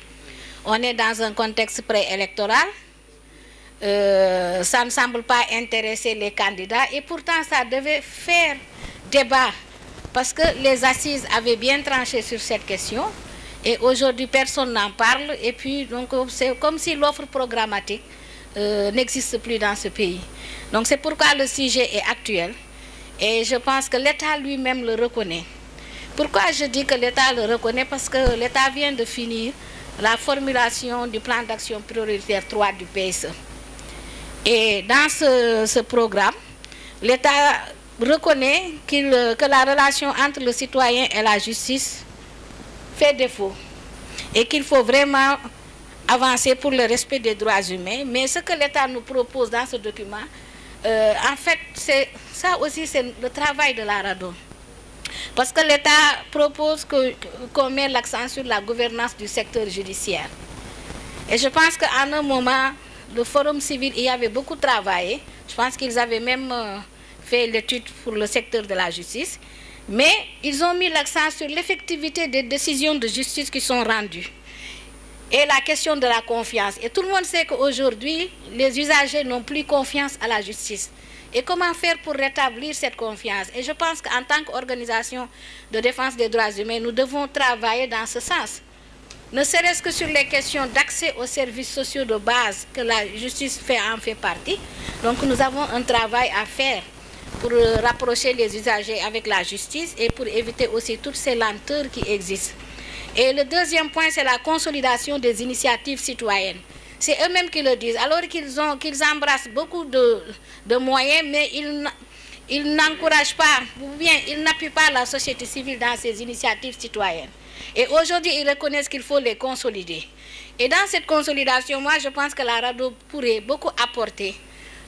On est dans un contexte préélectoral. Ça ne semble pas intéresser les candidats et pourtant ça devait faire débat parce que les assises avaient bien tranché sur cette question et aujourd'hui personne n'en parle et puis donc c'est comme si l'offre programmatique n'existe plus dans ce pays. Donc c'est pourquoi le sujet est actuel et je pense que l'État lui-même le reconnaît. Pourquoi je dis que l'État le reconnaît? Parce que l'État vient de finir la formulation du plan d'action prioritaire 3 du PSE. Et dans ce programme, l'État reconnaît que la relation entre le citoyen et la justice fait défaut et qu'il faut vraiment avancer pour le respect des droits humains. Mais ce que l'État nous propose dans ce document, en fait, ça aussi, c'est le travail de la RADDHO. Parce que l'État propose qu'on mette l'accent sur la gouvernance du secteur judiciaire. Et je pense qu'à un moment, le Forum civil y avait beaucoup travaillé. Je pense qu'ils avaient même fait l'étude pour le secteur de la justice. Mais ils ont mis l'accent sur l'effectivité des décisions de justice qui sont rendues. Et la question de la confiance. Et tout le monde sait qu'aujourd'hui, les usagers n'ont plus confiance à la justice. Et comment faire pour rétablir cette confiance? Et je pense qu'en tant qu'organisation de défense des droits humains, nous devons travailler dans ce sens. Ne serait-ce que sur les questions d'accès aux services sociaux de base, que la justice en fait partie. Donc nous avons un travail à faire pour rapprocher les usagers avec la justice et pour éviter aussi toutes ces lenteurs qui existent. Et le deuxième point, c'est la consolidation des initiatives citoyennes. C'est eux-mêmes qui le disent, alors qu'ils embrassent beaucoup de moyens, mais ils n'encouragent pas, ou bien ils n'appuient pas la société civile dans ces initiatives citoyennes. Et aujourd'hui, ils reconnaissent qu'il faut les consolider. Et dans cette consolidation, moi, je pense que la RADDHO pourrait beaucoup apporter,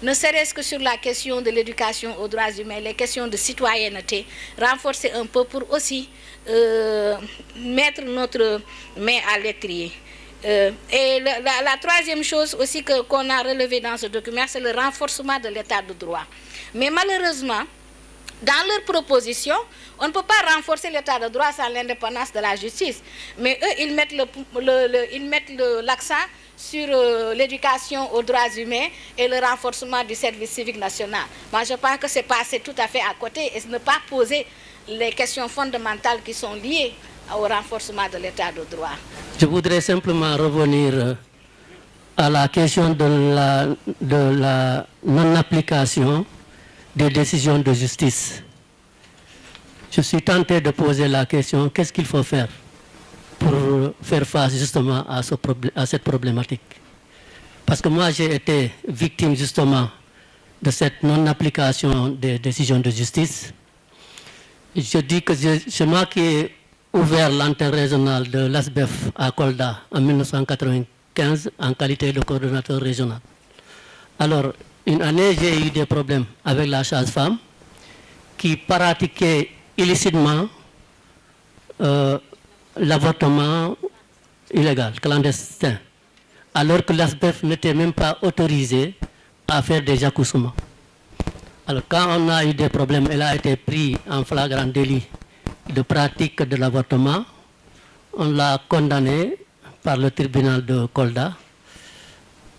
ne serait-ce que sur la question de l'éducation aux droits humains, les questions de citoyenneté, renforcer un peu pour aussi mettre notre main à l'étrier. Et la troisième chose aussi qu'on a relevée dans ce document, c'est le renforcement de l'état de droit. Mais malheureusement, dans leurs propositions, on ne peut pas renforcer l'état de droit sans l'indépendance de la justice. Mais eux, ils mettent l'accent sur l'éducation aux droits humains et le renforcement du service civique national. Moi, je pense que c'est passé tout à fait à côté et ne pas poser les questions fondamentales qui sont liées au renforcement de l'état de droit. Je voudrais simplement revenir à la question de la non-application des décisions de justice. Je suis tenté de poser la question, qu'est-ce qu'il faut faire pour faire face justement à cette problématique? Parce que moi, j'ai été victime justement de cette non-application des décisions de justice. Je dis que c'est moi qui ai ouvert l'antenne régionale de l'ASBEF à Kolda en 1995 en qualité de coordonnateur régional. Alors, une année, j'ai eu des problèmes avec la sage-femme qui pratiquait illicitement l'avortement illégal, clandestin, alors que l'ASBEF n'était même pas autorisé à faire des accoussements. Alors quand on a eu des problèmes, elle a été prise en flagrant délit de pratique de l'avortement. On l'a condamnée par le tribunal de Kolda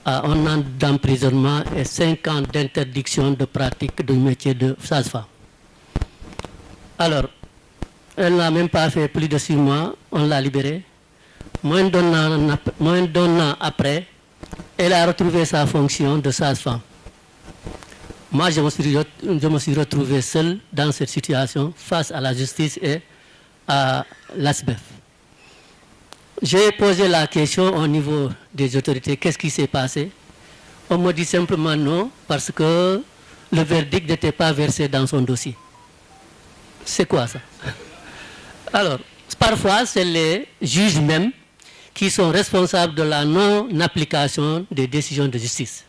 à 1 an d'emprisonnement et 5 ans d'interdiction de pratique du métier de sage-femme. Alors, elle n'a même pas fait plus de 6 mois, on l'a libérée. Moins d'un an après, elle a retrouvé sa fonction de sage-femme. Moi, je me suis retrouvé seul dans cette situation face à la justice et à l'ASBEF. J'ai posé la question au niveau des autorités, qu'est-ce qui s'est passé? On me dit simplement non, parce que le verdict n'était pas versé dans son dossier. C'est quoi ça? Alors, parfois, c'est les juges même qui sont responsables de la non-application des décisions de justice.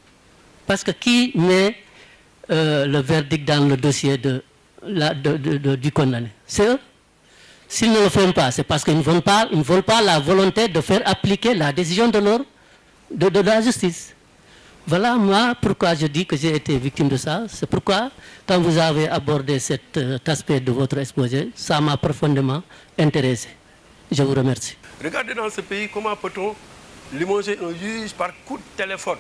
Parce que qui met le verdict dans le dossier du condamné? C'est eux. S'ils ne le font pas, c'est parce qu'ils ne veulent pas la volonté de faire appliquer la décision de la justice. Voilà moi pourquoi je dis que j'ai été victime de ça. C'est pourquoi, quand vous avez abordé cet aspect de votre exposé, ça m'a profondément intéressé. Je vous remercie. Regardez dans ce pays, comment peut-on limoger un juge par coup de téléphone?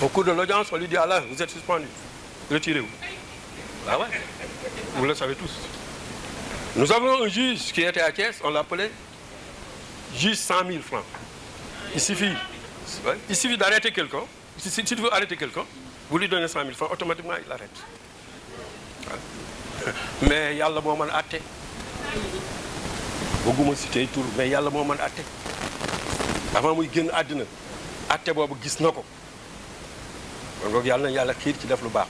Au cours de l'audience, on lui dit, Allah, vous êtes suspendu. Retirez-vous. Ah ouais, vous le savez tous. Nous avons un juge qui était à Thiès, on l'appelait juge 100 000 francs. Il suffit d'arrêter quelqu'un. Si tu veux arrêter quelqu'un, vous lui donnez 100 000 francs, automatiquement il arrête. Mais yàlla moo mën àtte. bëgguma citer tur mais yàlla moo mën àtte. Avant muy génn àddina àtte boobu gis na ko. kon donc yàlla na yàlla xiir ci def lu baax.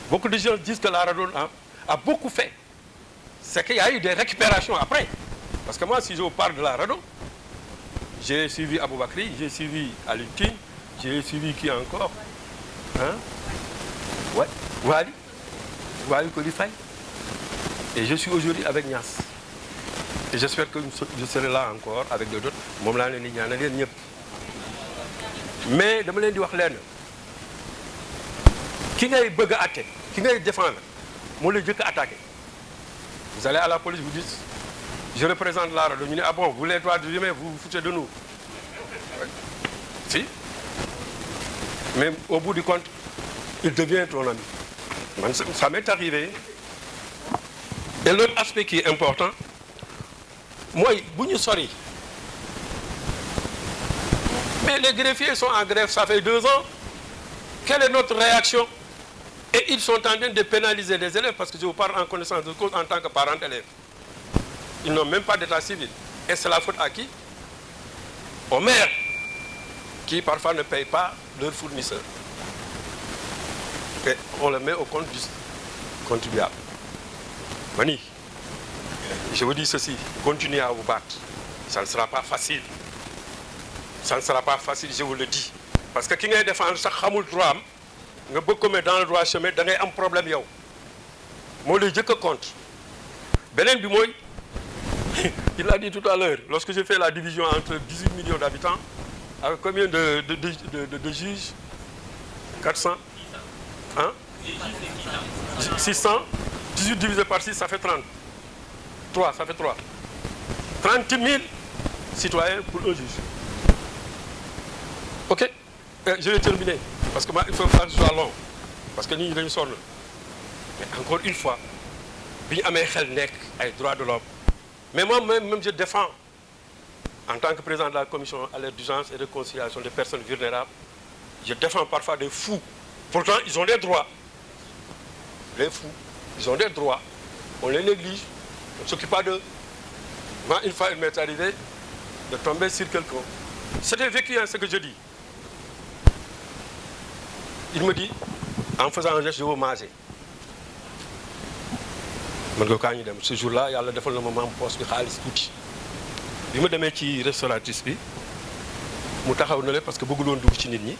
Beaucoup de gens disent que la radon a beaucoup fait. C'est qu'il y a eu des récupérations après. Parce que moi, si je vous parle de la radon, j'ai suivi Aboubakri, j'ai suivi Alutine, j'ai suivi qui encore? Hein? Ouais, Wali Kolifay. Et je suis aujourd'hui avec Nias. Et j'espère que je serai là encore avec d'autres. Mais je vais vous dire, qui est bëgg a attaquer, qui est défendre, moi le jëkk attaquer. Vous allez à la police, vous dites, je représente la radio. Ah bon, vous les droits de l'humain, vous vous foutez de nous. Si. Mais au bout du compte, il devient ton ami. Ça m'est arrivé. Et l'autre aspect qui est important, moi, vous sorry. Mais les greffiers sont en grève, ça fait 2 ans. Quelle est notre réaction? Et ils sont en train de pénaliser les élèves parce que je vous parle en connaissance de cause en tant que parent d'élèves. Ils n'ont même pas d'état civil. Et c'est la faute à qui? Aux mères, qui parfois ne payent pas leurs fournisseurs. Et on le met au compte du contribuable. Mani, je vous dis ceci, continuez à vous battre. Ça ne sera pas facile. Ça ne sera pas facile, je vous le dis. Parce que qui est défendre ça, xamul droit am nga bëgg ko mettre dans le droit chemin da ngay am problème yow moo lay jëkk a compte beneen bi mooy il a dit tout à l'heure lorsque j'ai fait la division entre 18 millions d'habitants avec combien de juges 400 hein 600 18 divisé par 6 ça fait 30 3 ça fait 3 30 000 citoyens pour un juge. Ok. Je vais terminer, parce que moi, il faut que ce soit long, parce que nous sommes sonn. Mais encore une fois, nous avons les droits de l'homme. Mais moi, même je défends, en tant que président de la commission à l'aide d'urgence et de conciliation des personnes vulnérables, je défends parfois des fous. Pourtant, ils ont des droits. Les fous, ils ont des droits. On les néglige, on ne s'occupe pas d'eux. Moi, une fois, il m'est arrivé de tomber sur quelqu'un. C'était vécu, ce que je dis. Il me dit, en faisant un geste, je vais manger. Ce jour-là, il y a le défaut de moment poste de Khalis Kouti. Il me demande qui restauratrice, je suis parce que beaucoup de gens sont venus.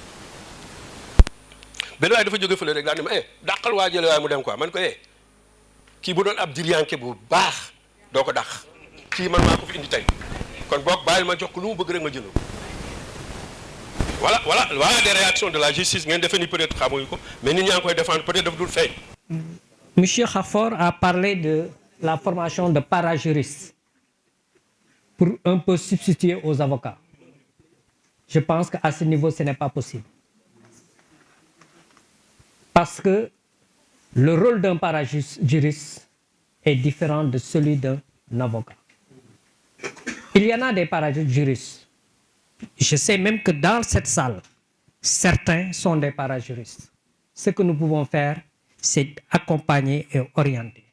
Ben way dafa joge fele rek da ne ma dakal wajele way mu dem quoi man ko ki bu don ab diryanké bu baax doko dakh ki man mako fi indi tay kon bok bayil ma jox ko lu mu bëgg rek ma jëlo. Voilà des réactions de la justice, peut-être mais nous avons défendre peut-être de faire. Monsieur Khafor a parlé de la formation de parajuristes pour un peu substituer aux avocats. Je pense qu'à ce niveau, ce n'est pas possible. Parce que le rôle d'un parajuriste est différent de celui d'un avocat. Il y en a des parajuristes. Je sais même que dans cette salle, certains sont des parajuristes. Ce que nous pouvons faire, c'est accompagner et orienter.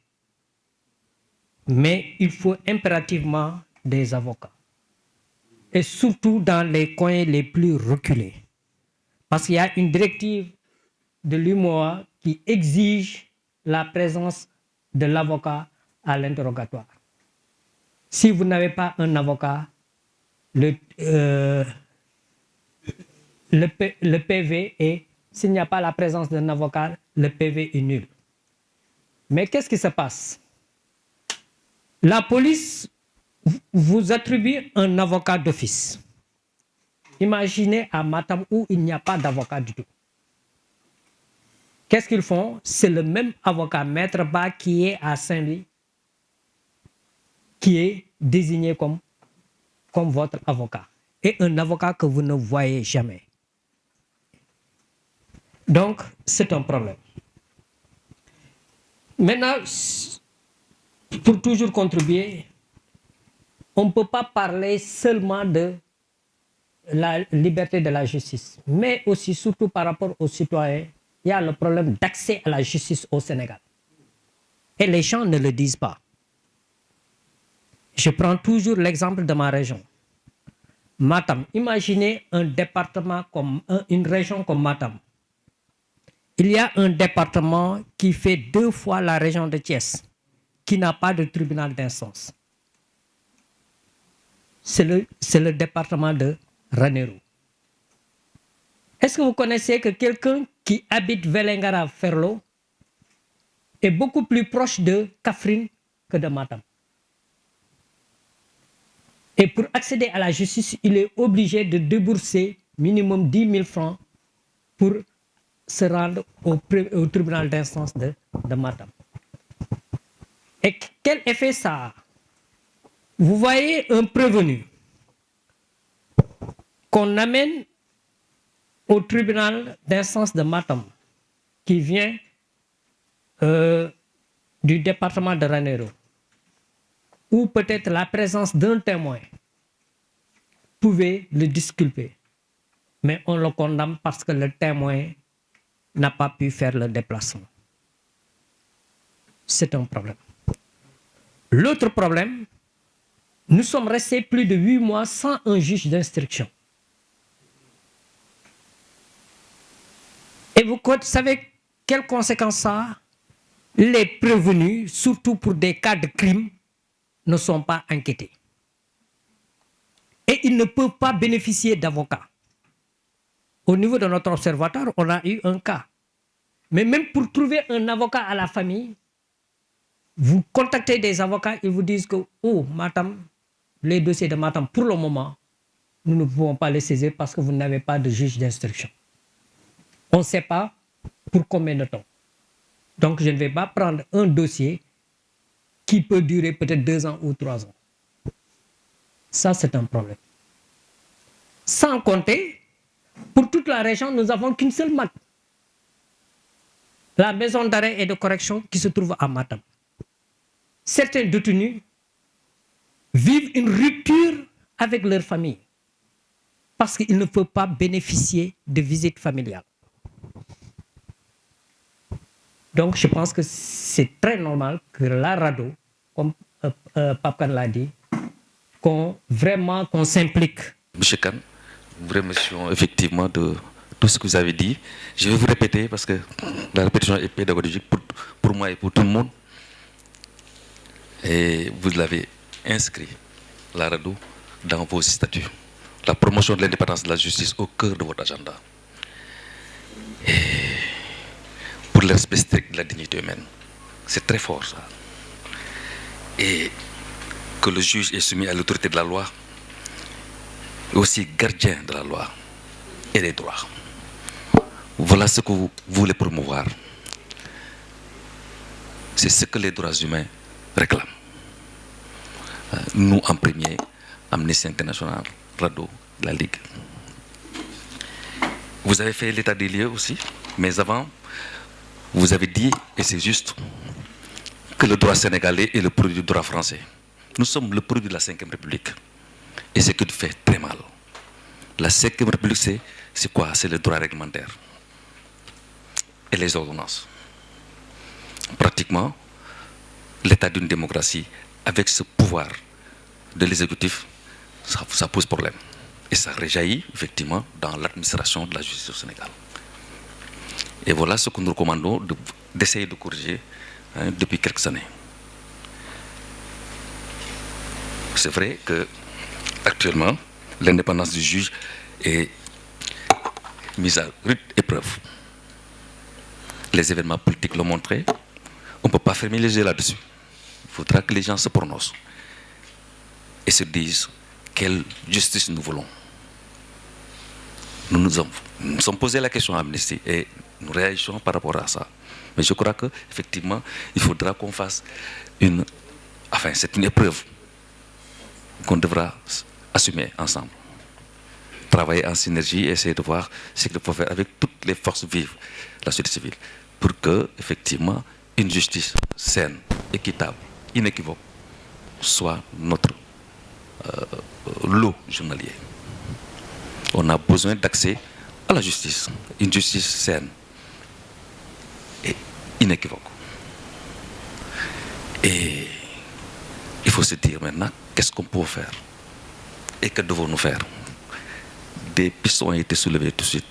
Mais il faut impérativement des avocats. Et surtout dans les coins les plus reculés. Parce qu'il y a une directive de l'UMOA qui exige la présence de l'avocat à l'interrogatoire. Si vous n'avez pas un avocat, le PV est, s'il n'y a pas la présence d'un avocat, le PV est nul. Mais qu'est-ce qui se passe? La police vous attribue un avocat d'office. Imaginez à Matam où il n'y a pas d'avocat du tout. Qu'est-ce qu'ils font? C'est le même avocat, Maître Ba, qui est à Saint-Louis, qui est désigné comme votre avocat. Et un avocat que vous ne voyez jamais. Donc, c'est un problème. Maintenant, pour toujours contribuer, on ne peut pas parler seulement de la liberté de la justice, mais aussi, surtout par rapport aux citoyens, il y a le problème d'accès à la justice au Sénégal. Et les gens ne le disent pas. Je prends toujours l'exemple de ma région. Matam, imaginez un département comme une région comme Matam. Il y a un département qui fait 2 fois la région de Thiès, qui n'a pas de tribunal d'instance. C'est le département de Ranérou. Est-ce que vous connaissez que quelqu'un qui habite Vélingara Ferlo est beaucoup plus proche de Kaffrine que de Matam? Et pour accéder à la justice, il est obligé de débourser minimum 10 000 francs pour se rendre au tribunal d'instance de Matam. Et quel effet ça a? Vous voyez un prévenu qu'on amène au tribunal d'instance de Matam, qui vient du département de Ranérou, ou peut-être la présence d'un témoin pouvait le disculper. Mais on le condamne parce que le témoin n'a pas pu faire le déplacement. C'est un problème. L'autre problème, nous sommes restés plus de 8 mois sans un juge d'instruction. Et vous savez quelles conséquences ça a? Les prévenus, surtout pour des cas de crime, ne sont pas enquêtés. Et ils ne peuvent pas bénéficier d'avocats. Au niveau de notre observatoire, on a eu un cas. Mais même pour trouver un avocat à la famille, vous contactez des avocats, ils vous disent que, oh, Matam, les dossiers de Matam, pour le moment, nous ne pouvons pas les saisir parce que vous n'avez pas de juge d'instruction. On ne sait pas pour combien de temps. Donc, je ne vais pas prendre un dossier qui peut durer peut-être 2 ans ou 3 ans. Ça, c'est un problème. Sans compter, pour toute la région, nous n'avons qu'une seule MAC. La maison d'arrêt et de correction qui se trouve à Matam. Certains détenus vivent une rupture avec leur famille parce qu'ils ne peuvent pas bénéficier de visites familiales. Donc, je pense que c'est très normal que la RADDHO, comme Pape Kane l'a dit, qu'on s'implique. Monsieur Kane, vous remercions effectivement de tout ce que vous avez dit. Je vais vous répéter parce que la répétition est pédagogique pour moi et pour tout le monde. Et vous l'avez inscrit, la RADDHO, dans vos statuts. La promotion de l'indépendance de la justice au cœur de votre agenda. Et pour le respect strict de la dignité humaine. C'est très fort ça. Et que le juge est soumis à l'autorité de la loi, et aussi gardien de la loi et des droits. Voilà ce que vous voulez promouvoir. C'est ce que les droits humains réclament. Nous en premier, Amnesty International, RADDHO, la Ligue. Vous avez fait l'état des lieux aussi, mais avant, vous avez dit, et c'est juste, que le droit sénégalais est le produit du droit français. Nous sommes le produit de la Ve République. Et c'est ce qui fait très mal. La Ve République, c'est quoi? C'est le droit réglementaire. Et les ordonnances. Pratiquement, l'état d'une démocratie, avec ce pouvoir de l'exécutif, ça pose problème. Et ça rejaillit, effectivement, dans l'administration de la justice au Sénégal. Et voilà ce que nous recommandons d'essayer de corriger depuis quelques années. C'est vrai que actuellement, l'indépendance du juge est mise à rude épreuve. Les événements politiques l'ont montré. On ne peut pas fermer les yeux là-dessus. Il faudra que les gens se prononcent et se disent quelle justice nous voulons. nous sommes posé la question à Amnesty et nous réagissons par rapport à ça. Mais je crois qu'effectivement, il faudra qu'on fasse c'est une épreuve qu'on devra assumer ensemble. Travailler en synergie et essayer de voir ce qu'il faut faire avec toutes les forces vives de la société civile pour que, effectivement, une justice saine, équitable, inéquivoque soit notre lot journalier. On a besoin d'accès à la justice, une justice saine et inéquivoque. Et il faut se dire maintenant qu'est-ce qu'on peut faire et que devons-nous faire. Des pistes ont été soulevées tout de suite,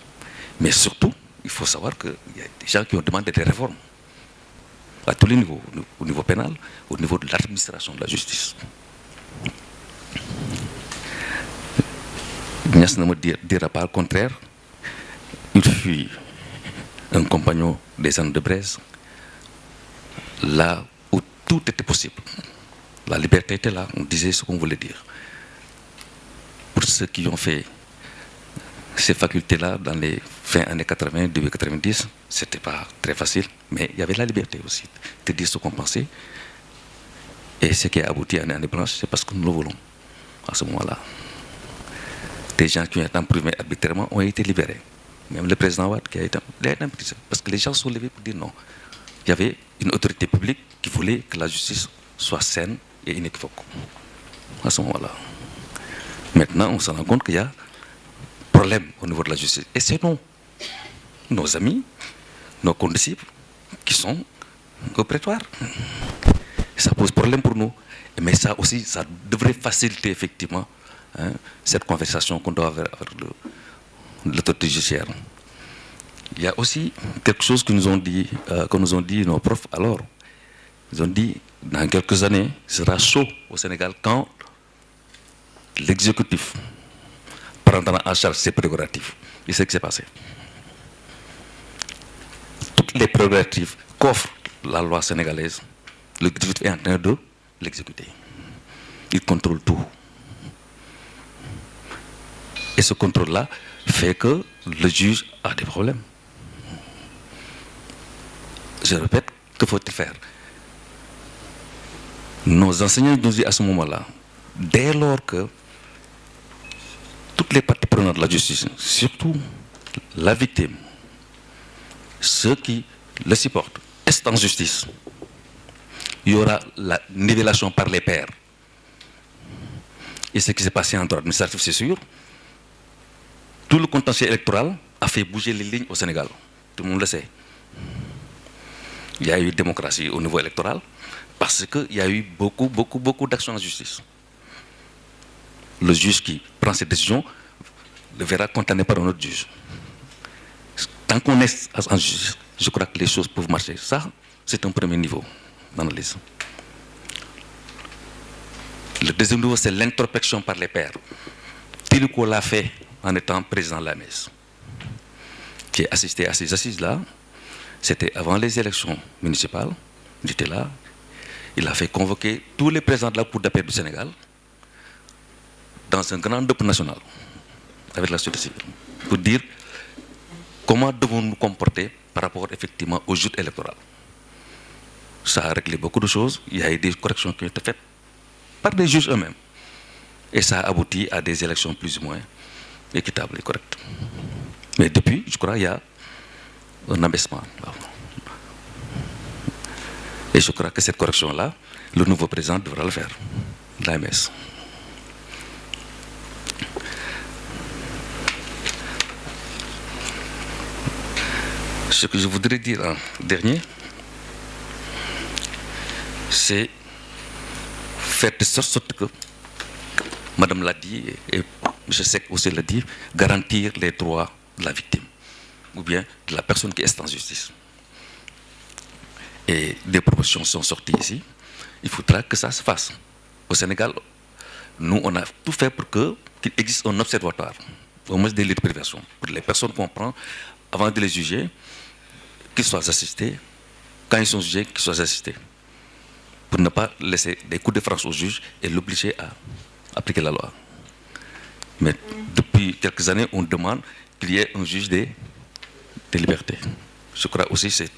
mais surtout, il faut savoir qu'il y a des gens qui ont demandé des réformes à tous les niveaux, au niveau pénal, au niveau de l'administration de la justice. Ignace ne me dira pas le contraire. Il fut un compagnon des années de Braise, là où tout était possible. La liberté était là, on disait ce qu'on voulait dire. Pour ceux qui ont fait ces facultés-là dans les fin années 80, début 90, c'était pas très facile, mais il y avait la liberté aussi de dire ce qu'on pensait. Et ce qui a abouti à une année blanche, c'est parce que nous le voulons à ce moment-là. Des gens qui ont été emprisonnés arbitrairement ont été libérés. Même le président Wade qui a été emprisonné. Parce que les gens sont levés pour dire non. Il y avait une autorité publique qui voulait que la justice soit saine et inéquivoque. À ce moment-là. Maintenant, on se rend compte qu'il y a problème au niveau de la justice. Et c'est nos amis, nos condisciples qui sont au prétoire. Et ça pose problème pour nous. Mais ça aussi, ça devrait faciliter effectivement cette conversation qu'on doit avoir avec l'autorité judiciaire. Il y a aussi quelque chose que nous ont dit nos profs alors. Ils ont dit, dans quelques années, ce sera chaud au Sénégal quand l'exécutif prendra en charge ses prérogatives. Et c'est ce qui s'est passé. Toutes les prérogatives qu'offre la loi sénégalaise, l'exécutif est en train de l'exécuter. Il contrôle tout. Et ce contrôle-là fait que le juge a des problèmes. Je répète, que faut-il faire? Nos enseignants nous disent à ce moment-là, dès lors que toutes les parties prenantes de la justice, surtout la victime, ceux qui le supportent, est en justice, il y aura la nivellation par les pairs. Et ce qui s'est passé en droit administratif, c'est sûr. Tout le contentieux électoral a fait bouger les lignes au Sénégal. Tout le monde le sait. Il y a eu démocratie au niveau électoral parce qu'il y a eu beaucoup d'actions en justice. Le juge qui prend cette décision le verra condamné par un autre juge. Tant qu'on est en justice, je crois que les choses peuvent marcher. Ça, c'est un premier niveau d'analyse. Le deuxième niveau, c'est l'introspection par les pairs. Tiliko l'a fait en étant président de la messe. J'ai assisté à ces assises-là. C'était avant les élections municipales. J'étais là. Il a fait convoquer tous les présidents de la Cour d'appel du Sénégal dans un grand dépôt national avec la société civile pour dire comment devons-nous nous comporter par rapport effectivement au joutes électoral. Ça a réglé beaucoup de choses. Il y a eu des corrections qui ont été faites par des juges eux-mêmes. Et ça a abouti à des élections plus ou moins équitables et correctes. Mais depuis, je crois, il y a un abaissement. Et je crois que cette correction-là, le nouveau président devra le faire, l'AMS. Ce que je voudrais dire en dernier, c'est faire de sorte que, Madame l'a dit, et je sais que aussi l'a dit, garantir les droits de la victime, ou bien de la personne qui est en justice. Et des propositions sont sorties ici. Il faudra que ça se fasse. Au Sénégal, nous, on a tout fait pour qu'il existe un observatoire, au moins des lieux de prévention, pour les personnes qu'on prend, avant de les juger, qu'ils soient assistés, quand ils sont jugés, qu'ils soient assistés, pour ne pas laisser des coups de France au juge et l'obliger à appliquer la loi. Mais depuis quelques années, on demande qu'il y ait un juge des libertés. Je crois aussi que c'est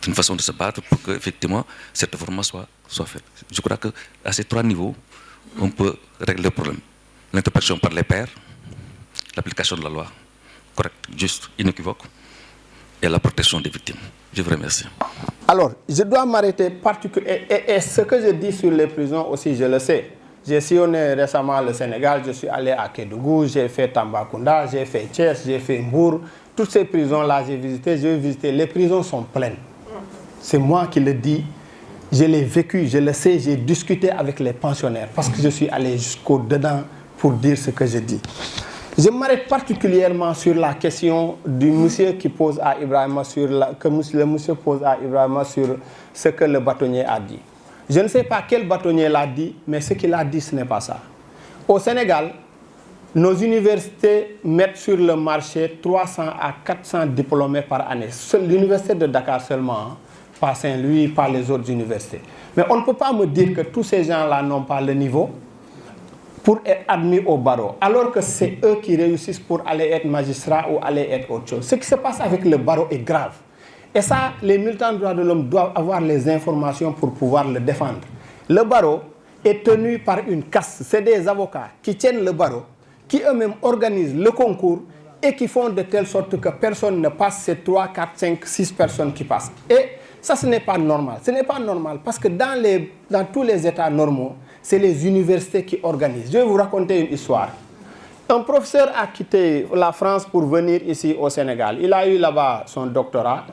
une façon de se battre pour que effectivement cette réforme soit faite. Je crois qu'à ces 3 niveaux, on peut régler le problème. L'interprétation par les pairs, l'application de la loi correcte, juste, inéquivoque, et la protection des victimes. Je vous remercie. Alors, je dois m'arrêter particulièrement. Et ce que je dis sur les prisons aussi, je le sais. J'ai sillonné récemment le Sénégal, je suis allé à Kédougou, j'ai fait Tambacounda, j'ai fait Thiès, j'ai fait Mbour. Toutes ces prisons-là, j'ai visité. Les prisons sont pleines. C'est moi qui le dis. Je l'ai vécu, je le sais, j'ai discuté avec les pensionnaires parce que je suis allé jusqu'au-dedans pour dire ce que je dis. Je m'arrête particulièrement sur la question du monsieur qui pose à Ibrahima le monsieur pose à Ibrahima sur ce que le bâtonnier a dit. Je ne sais pas quel bâtonnier l'a dit, mais ce qu'il a dit, ce n'est pas ça. Au Sénégal, nos universités mettent sur le marché 300 à 400 diplômés par année. L'université de Dakar seulement, hein, pas Saint-Louis, pas les autres universités. Mais on ne peut pas me dire que tous ces gens-là n'ont pas le niveau pour être admis au barreau, alors que c'est eux qui réussissent pour aller être magistrats ou aller être autre chose. Ce qui se passe avec le barreau est grave. Et ça, les militants de droits de l'homme doivent avoir les informations pour pouvoir le défendre. Le barreau est tenu par une caste. C'est des avocats qui tiennent le barreau, qui eux-mêmes organisent le concours et qui font de telle sorte que personne ne passe ces 3, 4, 5, 6 personnes qui passent. Et ça, ce n'est pas normal. Ce n'est pas normal parce que dans tous les États normaux, c'est les universités qui organisent. Je vais vous raconter une histoire. Un professeur a quitté la France pour venir ici au Sénégal. Il a eu là-bas son doctorat.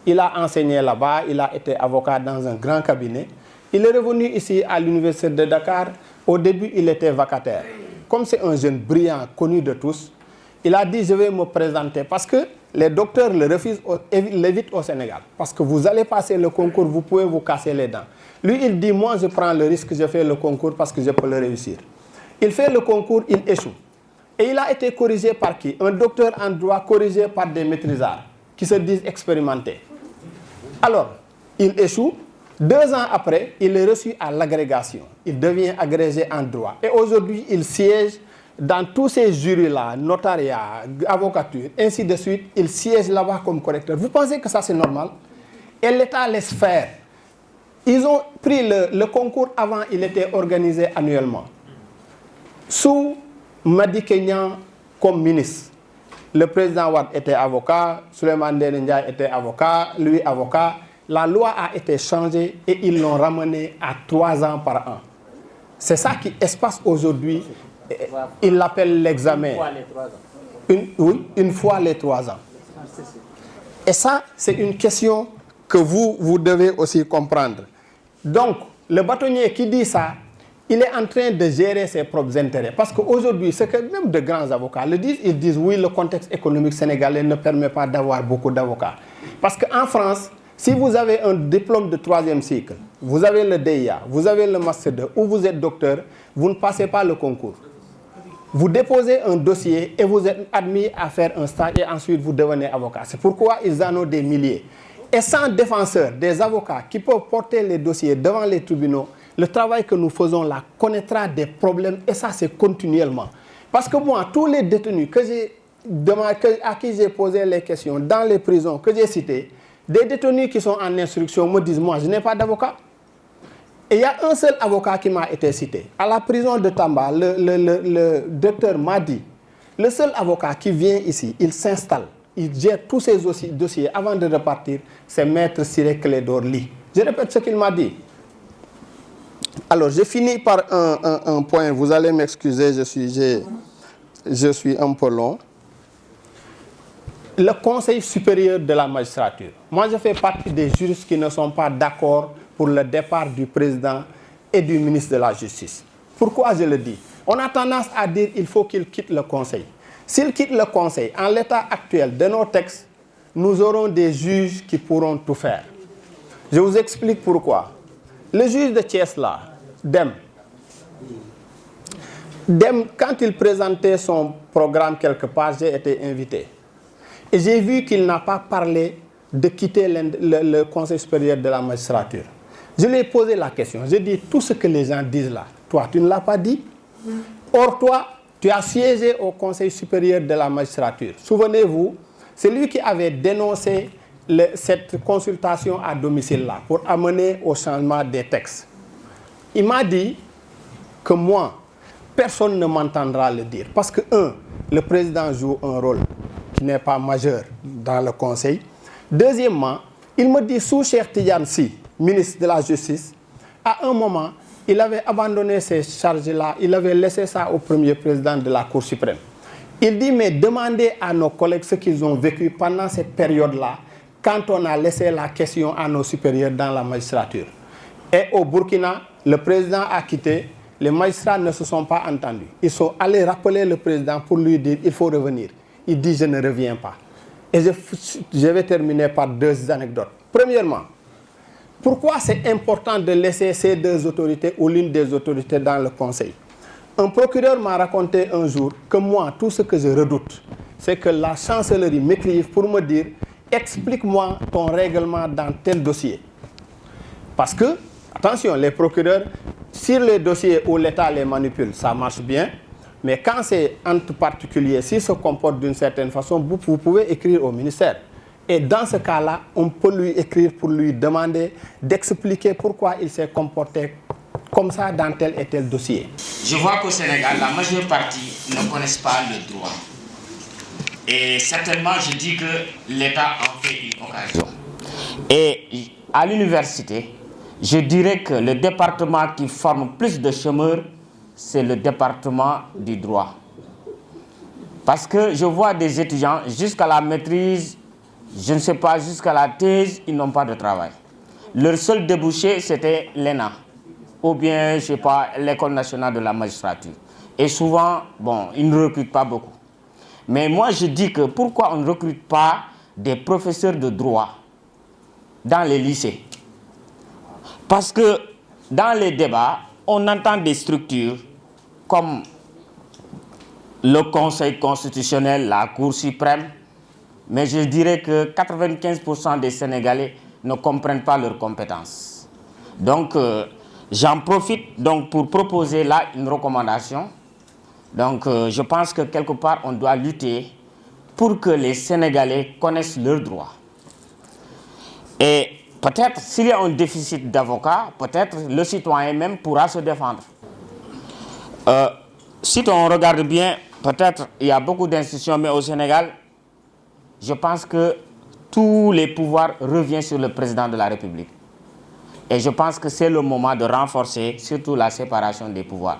Il a enseigné là-bas. Il a été avocat dans un grand cabinet. Il est revenu ici à l'université de Dakar. Au début, il était vacataire. Comme c'est un jeune brillant, connu de tous, il a dit, je vais me présenter parce que les docteurs le refusent, l'évitent au Sénégal. Parce que vous allez passer le concours, vous pouvez vous casser les dents. Lui, il dit, moi, je prends le risque, je fais le concours parce que je peux le réussir. Il fait le concours, il échoue. Et il a été corrigé par qui? Un docteur en droit corrigé par des maîtrisards qui se disent expérimentés. Alors, il échoue. 2 ans après, il est reçu à l'agrégation. Il devient agrégé en droit. Et aujourd'hui, il siège dans tous ces jurys-là, notariat, avocature, ainsi de suite. Il siège là-bas comme correcteur. Vous pensez que ça, c'est normal? Et l'État laisse faire. Ils ont pris le concours avant, il était organisé annuellement. Sous Madi Kenyan comme ministre, le président Wade était avocat, Souleymane Ndéné Ndiaye était avocat, lui avocat. La loi a été changée et ils l'ont ramené à 3 ans par an. C'est ça qui se passe aujourd'hui. Il l'appelle l'examen. Une fois les 3 ans. Et ça, c'est une question que vous devez aussi comprendre. Donc, le bâtonnier qui dit ça, il est en train de gérer ses propres intérêts. Parce qu'aujourd'hui, ce que même de grands avocats le disent, ils disent oui, le contexte économique sénégalais ne permet pas d'avoir beaucoup d'avocats. Parce qu'en France, si vous avez un diplôme de 3e cycle, vous avez le DIA, vous avez le Master 2 ou vous êtes docteur, vous ne passez pas le concours. Vous déposez un dossier et vous êtes admis à faire un stage et ensuite vous devenez avocat. C'est pourquoi ils en ont des milliers. Et sans défenseurs, des avocats qui peuvent porter les dossiers devant les tribunaux, le travail que nous faisons là connaîtra des problèmes et ça c'est continuellement. Parce que moi, tous les détenus à qui j'ai posé les questions dans les prisons que j'ai citées, des détenus qui sont en instruction me disent, moi je n'ai pas d'avocat. Et il y a un seul avocat qui m'a été cité. À la prison de Tamba, le docteur m'a dit, le seul avocat qui vient ici, il s'installe, il gère tous ses dossiers avant de repartir, c'est Maître Ciré Clédor Ly. Je répète ce qu'il m'a dit. Alors, je finis par un point, vous allez m'excuser, je suis un peu long. Le Conseil supérieur de la magistrature. Moi, je fais partie des juristes qui ne sont pas d'accord pour le départ du président et du ministre de la Justice. Pourquoi je le dis? On a tendance à dire qu'il faut qu'il quitte le Conseil. S'il quitte le Conseil, en l'état actuel de nos textes, nous aurons des juges qui pourront tout faire. Je vous explique pourquoi. Le juge de Thiès, là, Dem, quand il présentait son programme quelque part, j'ai été invité. Et j'ai vu qu'il n'a pas parlé de quitter le Conseil supérieur de la magistrature. Je lui ai posé la question. J'ai dit, tout ce que les gens disent là, toi, tu ne l'as pas dit. Or, toi, Tu as siégé au Conseil supérieur de la magistrature. Souvenez-vous, c'est lui qui avait dénoncé cette consultation à domicile-là pour amener au changement des textes. Il m'a dit que moi, personne ne m'entendra le dire. Parce que, le président joue un rôle qui n'est pas majeur dans le Conseil. Deuxièmement, il me dit, sous Cheikh Tidiane Sy, ministre de la Justice, à un moment, il avait abandonné ces charges-là, il avait laissé ça au premier président de la Cour suprême. Il dit, mais demandez à nos collègues ce qu'ils ont vécu pendant cette période-là, quand on a laissé la question à nos supérieurs dans la magistrature. Et au Burkina, le président a quitté, les magistrats ne se sont pas entendus. Ils sont allés rappeler le président pour lui dire il faut revenir. Il dit je ne reviens pas. Et je vais terminer par 2 anecdotes. Premièrement, pourquoi c'est important de laisser ces 2 autorités ou l'une des autorités dans le Conseil? Un procureur m'a raconté un jour que moi, tout ce que je redoute, c'est que la chancellerie m'écrive pour me dire explique-moi ton règlement dans tel dossier. Parce que, attention, les procureurs, sur les dossiers où l'État les manipule, ça marche bien. Mais quand c'est entre particuliers, s'ils se comportent d'une certaine façon, vous pouvez écrire au ministère. Et dans ce cas-là, on peut lui écrire pour lui demander d'expliquer pourquoi il s'est comporté comme ça dans tel et tel dossier. Je vois qu'au Sénégal, la majeure partie ne connaissent pas le droit. Et certainement, je dis que l'État en fait une occasion. Et à l'université, je dirais que le département qui forme plus de chômeurs, c'est le département du droit. Parce que je vois des étudiants, jusqu'à la maîtrise, je ne sais pas, jusqu'à la thèse, ils n'ont pas de travail. Leur seul débouché, c'était l'ENA, ou bien, je ne sais pas, l'École nationale de la magistrature. Et souvent, bon, ils ne recrutent pas beaucoup. Mais moi, je dis que pourquoi on ne recrute pas des professeurs de droit dans les lycées? Parce que dans les débats, on entend des structures comme le Conseil constitutionnel, la Cour suprême, mais je dirais que 95% des Sénégalais ne comprennent pas leurs compétences. Donc, j'en profite donc pour proposer là une recommandation. Donc, je pense que quelque part, on doit lutter pour que les Sénégalais connaissent leurs droits. Et peut-être, s'il y a un déficit d'avocats, peut-être le citoyen même pourra se défendre. Si on regarde bien, peut-être il y a beaucoup d'institutions, mais au Sénégal, je pense que tous les pouvoirs reviennent sur le président de la République. Et je pense que c'est le moment de renforcer surtout la séparation des pouvoirs.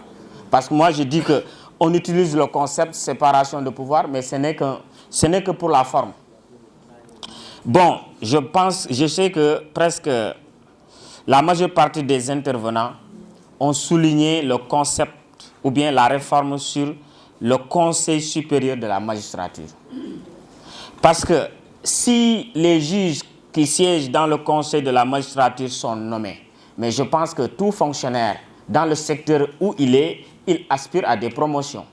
Parce que moi, je dis qu'on utilise le concept de séparation de pouvoir, mais ce n'est que pour la forme. Bon, je sais que presque la majeure partie des intervenants ont souligné le concept ou bien la réforme sur le Conseil supérieur de la magistrature. Parce que si les juges qui siègent dans le Conseil de la magistrature sont nommés, mais je pense que tout fonctionnaire dans le secteur où il aspire à des promotions.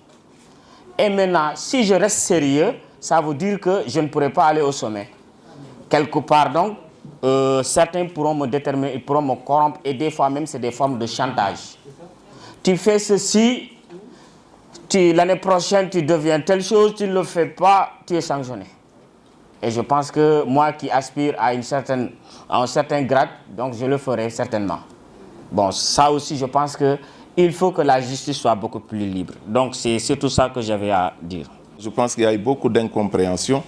Et maintenant, si je reste sérieux, ça veut dire que je ne pourrai pas aller au sommet. Quelque part donc, certains pourront me déterminer, ils pourront me corrompre et des fois même c'est des formes de chantage. Tu fais ceci, l'année prochaine tu deviens telle chose, tu ne le fais pas, tu es sanctionné. Et je pense que moi qui aspire à un certain grade, donc je le ferai certainement. Bon, ça aussi je pense qu'il faut que la justice soit beaucoup plus libre. Donc c'est tout ça que j'avais à dire. Je pense qu'il y a eu beaucoup d'incompréhension.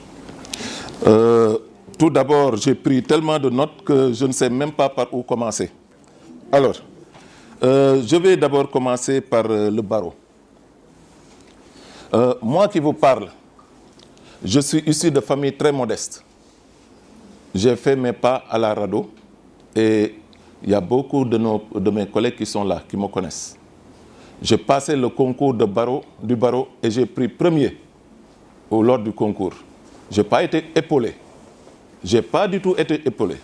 Tout d'abord, j'ai pris tellement de notes que je ne sais même pas par où commencer. Alors, je vais d'abord commencer par le barreau. Moi qui vous parle, je suis issu de famille très modeste. J'ai fait mes pas à la RADDHO et il y a beaucoup de mes collègues qui sont là, qui me connaissent. J'ai passé le concours du barreau et j'ai pris premier lors du concours. Je n'ai pas été épaulé. Je n'ai pas du tout été épaulé.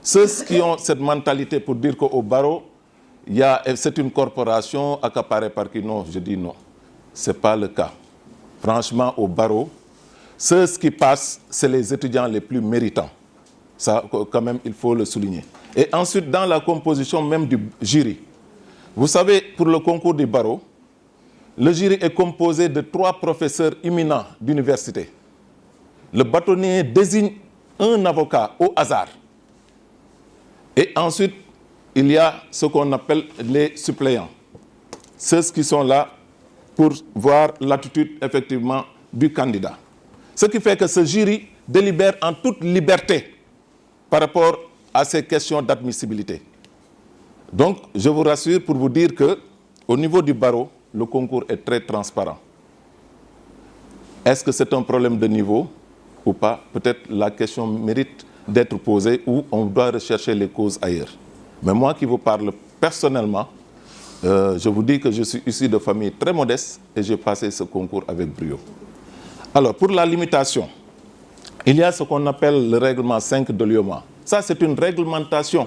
Ceux qui ont cette mentalité pour dire qu'au barreau, c'est une corporation accaparée par qui? Non, je dis non. Ce n'est pas le cas. Franchement, au barreau, ceux qui passent, c'est les étudiants les plus méritants. Ça, quand même, il faut le souligner. Et ensuite, dans la composition même du jury, vous savez, pour le concours du barreau, le jury est composé de 3 professeurs éminents d'université. Le bâtonnier désigne un avocat au hasard. Et ensuite, il y a ce qu'on appelle les suppléants. Ceux qui sont là pour voir l'attitude effectivement du candidat. Ce qui fait que ce jury délibère en toute liberté par rapport à ces questions d'admissibilité. Donc, je vous rassure pour vous dire qu'au niveau du barreau, le concours est très transparent. Est-ce que c'est un problème de niveau ou pas? Peut-être la question mérite d'être posée ou on doit rechercher les causes ailleurs. Mais moi qui vous parle personnellement, je vous dis que je suis issu de famille très modeste et j'ai passé ce concours avec brio. Alors, pour la limitation, il y a ce qu'on appelle le règlement 5 de l'UEMOA. Ça, c'est une réglementation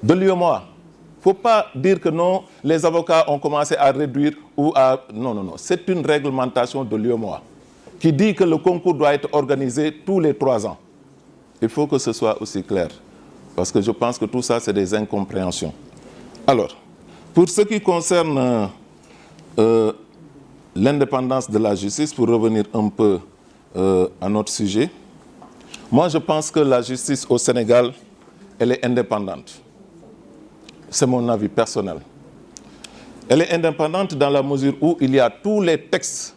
de l'UEMOA. Il ne faut pas dire que non, les avocats ont commencé à réduire ou à... Non, non, non. C'est une réglementation de l'UEMOA qui dit que le concours doit être organisé tous les 3 ans. Il faut que ce soit aussi clair. Parce que je pense que tout ça, c'est des incompréhensions. Alors, pour ce qui concerne l'indépendance de la justice, pour revenir un peu à notre sujet, moi, je pense que la justice au Sénégal, elle est indépendante. C'est mon avis personnel. Elle est indépendante dans la mesure où il y a tous les textes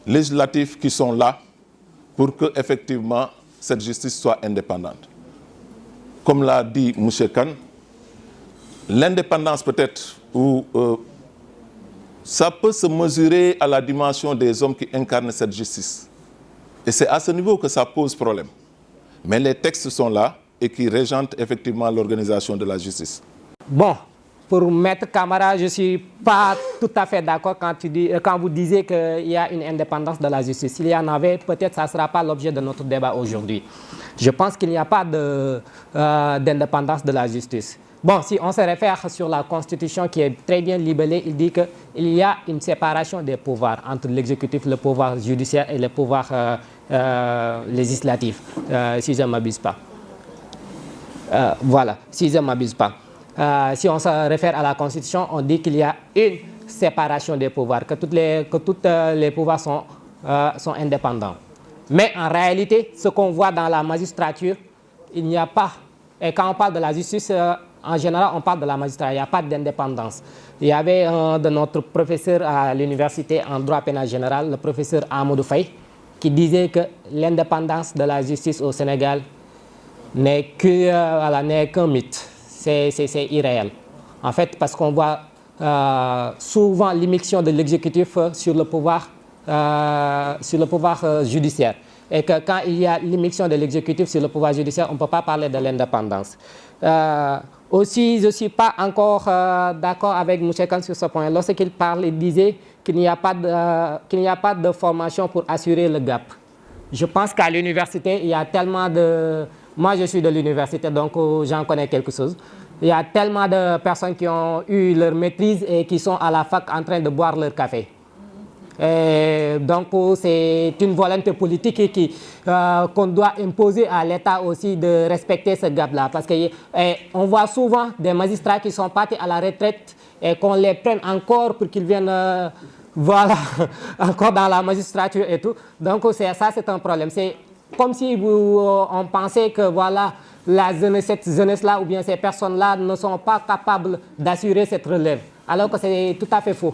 législatifs qui sont là pour que, effectivement, cette justice soit indépendante. Comme l'a dit M. Khan, l'indépendance peut-être, ça peut se mesurer à la dimension des hommes qui incarnent cette justice. Et c'est à ce niveau que ça pose problème. Mais les textes sont là et qui régentent effectivement l'organisation de la justice. Bon, pour Maître Camara, je ne suis pas tout à fait d'accord quand vous disiez qu'il y a une indépendance de la justice. S'il y en avait, peut-être ça ne sera pas l'objet de notre débat aujourd'hui. Je pense qu'il n'y a pas d'indépendance de la justice. Bon, si on se réfère sur la Constitution qui est très bien libellée, il dit qu'il y a une séparation des pouvoirs entre l'exécutif, le pouvoir judiciaire et le pouvoir législatif, si je ne m'abuse pas. Voilà, si je ne m'abuse pas. Si on se réfère à la Constitution, on dit qu'il y a une séparation des pouvoirs, que tous les pouvoirs sont indépendants. Mais en réalité, ce qu'on voit dans la magistrature, il n'y a pas. Et quand on parle de la justice, en général, on parle de la magistrature, il n'y a pas d'indépendance. Il y avait un de notre professeur à l'université en droit pénal général, le professeur Amadou Faye, qui disait que l'indépendance de la justice au Sénégal n'est qu'un mythe. C'est irréel. En fait, parce qu'on voit souvent l'immixtion de l'exécutif sur le pouvoir judiciaire. Et que quand il y a l'immixtion de l'exécutif sur le pouvoir judiciaire, on ne peut pas parler de l'indépendance. Aussi, je ne suis pas encore d'accord avec M. Khan sur ce point. Lorsqu'il parle, il disait qu'il n'y a pas de formation pour assurer le gap. Je pense qu'à l'université, il y a tellement de... Moi, je suis de l'université, donc j'en connais quelque chose. Il y a tellement de personnes qui ont eu leur maîtrise et qui sont à la fac en train de boire leur café. Et donc, c'est une volonté politique qu'on doit imposer à l'État aussi de respecter ce gap-là. Parce qu'on voit souvent des magistrats qui sont partis à la retraite et qu'on les prenne encore pour qu'ils viennent voilà, encore dans la magistrature et tout. Donc, ça, c'est un problème. C'est comme si on pensait que voilà, cette jeunesse-là ou bien ces personnes-là ne sont pas capables d'assurer cette relève. Alors que c'est tout à fait faux.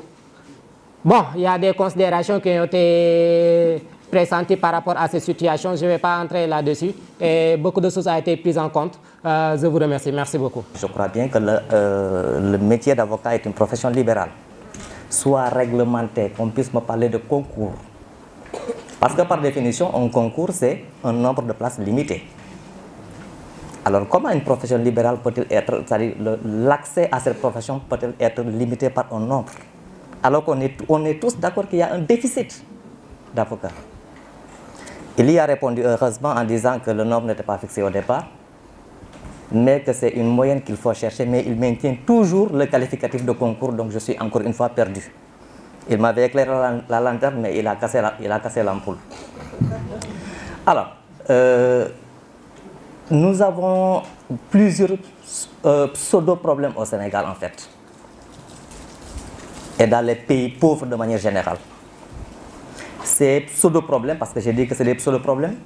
Bon, il y a des considérations qui ont été pressenties par rapport à ces situations. Je ne vais pas entrer là-dessus. Et beaucoup de choses ont été prises en compte. Je vous remercie. Merci beaucoup. Je crois bien que le métier d'avocat est une profession libérale. Soit réglementé, qu'on puisse me parler de concours. Parce que par définition, un concours, c'est un nombre de places limité. Alors, comment une profession libérale peut-elle être, c'est-à-dire l'accès à cette profession peut-elle être limité par un nombre? Alors qu'on est tous d'accord qu'il y a un déficit d'avocats. Il y a répondu heureusement en disant que le nombre n'était pas fixé au départ, mais que c'est une moyenne qu'il faut chercher, mais il maintient toujours le qualificatif de concours, donc je suis encore une fois perdu. Il m'avait éclairé la lanterne, mais il a cassé l'ampoule. Alors, nous avons plusieurs pseudo-problèmes au Sénégal, en fait. et dans les pays pauvres de manière générale. Ces pseudo-problèmes, parce que j'ai dit que c'est des pseudo-problèmes,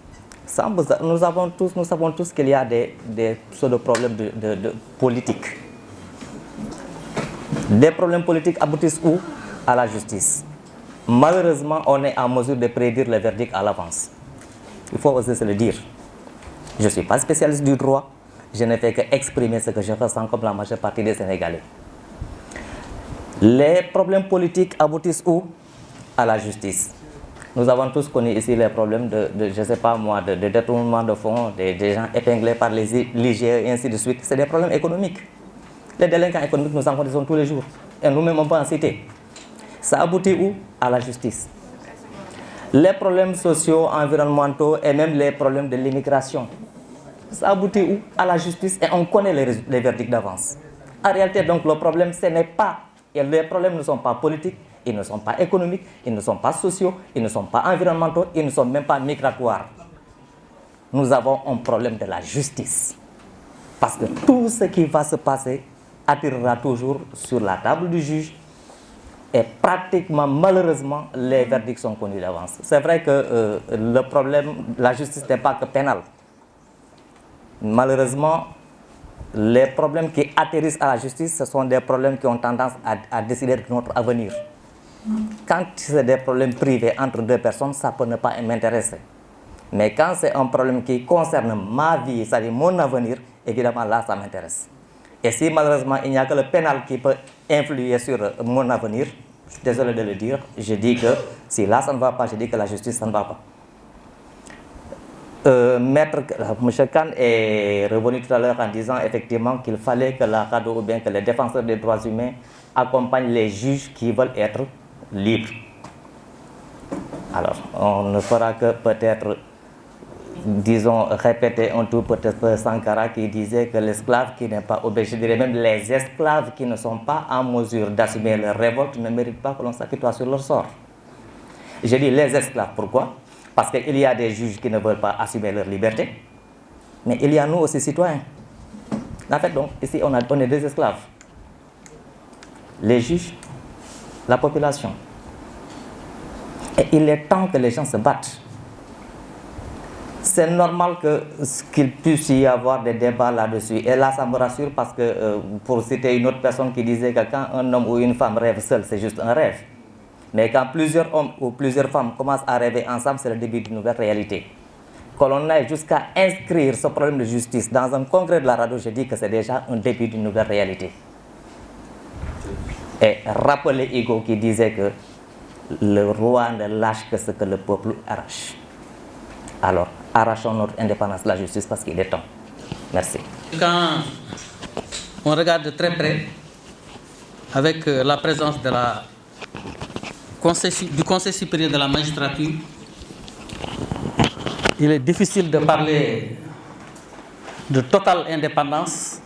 nous savons tous qu'il y a des pseudo-problèmes de politique. Des problèmes politiques aboutissent où? À la justice. Malheureusement, on est en mesure de prédire le verdict à l'avance. Il faut oser se le dire. Je ne suis pas spécialiste du droit, je ne fais qu'exprimer ce que je ressens comme la majeure partie des Sénégalais. Les problèmes politiques aboutissent où? À la justice. Nous avons tous connu ici les problèmes de je ne sais pas moi, de détournement de fonds, des gens épinglés par les l'IGE et ainsi de suite. C'est des problèmes économiques. Les délinquants économiques, nous en connaissons tous les jours. Et nous-mêmes, on peut en citer. Ça aboutit où? À la justice. Les problèmes sociaux, environnementaux et même les problèmes de l'immigration. Ça aboutit où? À la justice, et on connaît les verdicts d'avance. En réalité, donc, le problème, ce n'est pas... Et les problèmes ne sont pas politiques, ils ne sont pas économiques, ils ne sont pas sociaux, ils ne sont pas environnementaux, ils ne sont même pas migratoires. Nous avons un problème de la justice. Parce que tout ce qui va se passer attirera toujours sur la table du juge. Et pratiquement, malheureusement, les verdicts sont connus d'avance. C'est vrai que le problème, la justice n'est pas que pénale. Malheureusement, les problèmes qui atterrissent à la justice, ce sont des problèmes qui ont tendance à décider de notre avenir. Quand c'est des problèmes privés entre deux personnes, ça peut ne pas m'intéresser. Mais quand c'est un problème qui concerne ma vie, c'est-à-dire mon avenir, évidemment là, ça m'intéresse. Et si malheureusement, il n'y a que le pénal qui peut influer sur mon avenir, je suis désolé de le dire, je dis que si là ça ne va pas, je dis que la justice, ça ne va pas. M. Khan est revenu tout à l'heure en disant effectivement qu'il fallait que la RADDHO ou bien que les défenseurs des droits humains accompagnent les juges qui veulent être libres. Alors, on ne fera que peut-être, disons, répéter un tout peut-être Sankara qui disait que l'esclave qui n'est pas obéi, je dirais même les esclaves qui ne sont pas en mesure d'assumer leur révolte ne méritent pas que l'on s'apitoie sur leur sort. Je dis les esclaves, pourquoi? Parce qu'il y a des juges qui ne veulent pas assumer leur liberté, mais il y a nous aussi citoyens. En fait, donc, ici, on est deux esclaves. Les juges, la population. Et il est temps que les gens se battent. C'est normal qu'il puisse y avoir des débats là-dessus. Et là, ça me rassure parce que, pour citer une autre personne qui disait que quand un homme ou une femme rêve seul, c'est juste un rêve. Mais quand plusieurs hommes ou plusieurs femmes commencent à rêver ensemble, c'est le début d'une nouvelle réalité. Que l'on aille jusqu'à inscrire ce problème de justice dans un congrès de la RADDHO, je dis que c'est déjà un début d'une nouvelle réalité. Et rappelez Hugo qui disait que le roi ne lâche que ce que le peuple arrache. Alors, arrachons notre indépendance de la justice parce qu'il est temps. Merci. Quand on regarde de très près, avec la présence du Conseil supérieur de la magistrature, il est difficile de parler de totale indépendance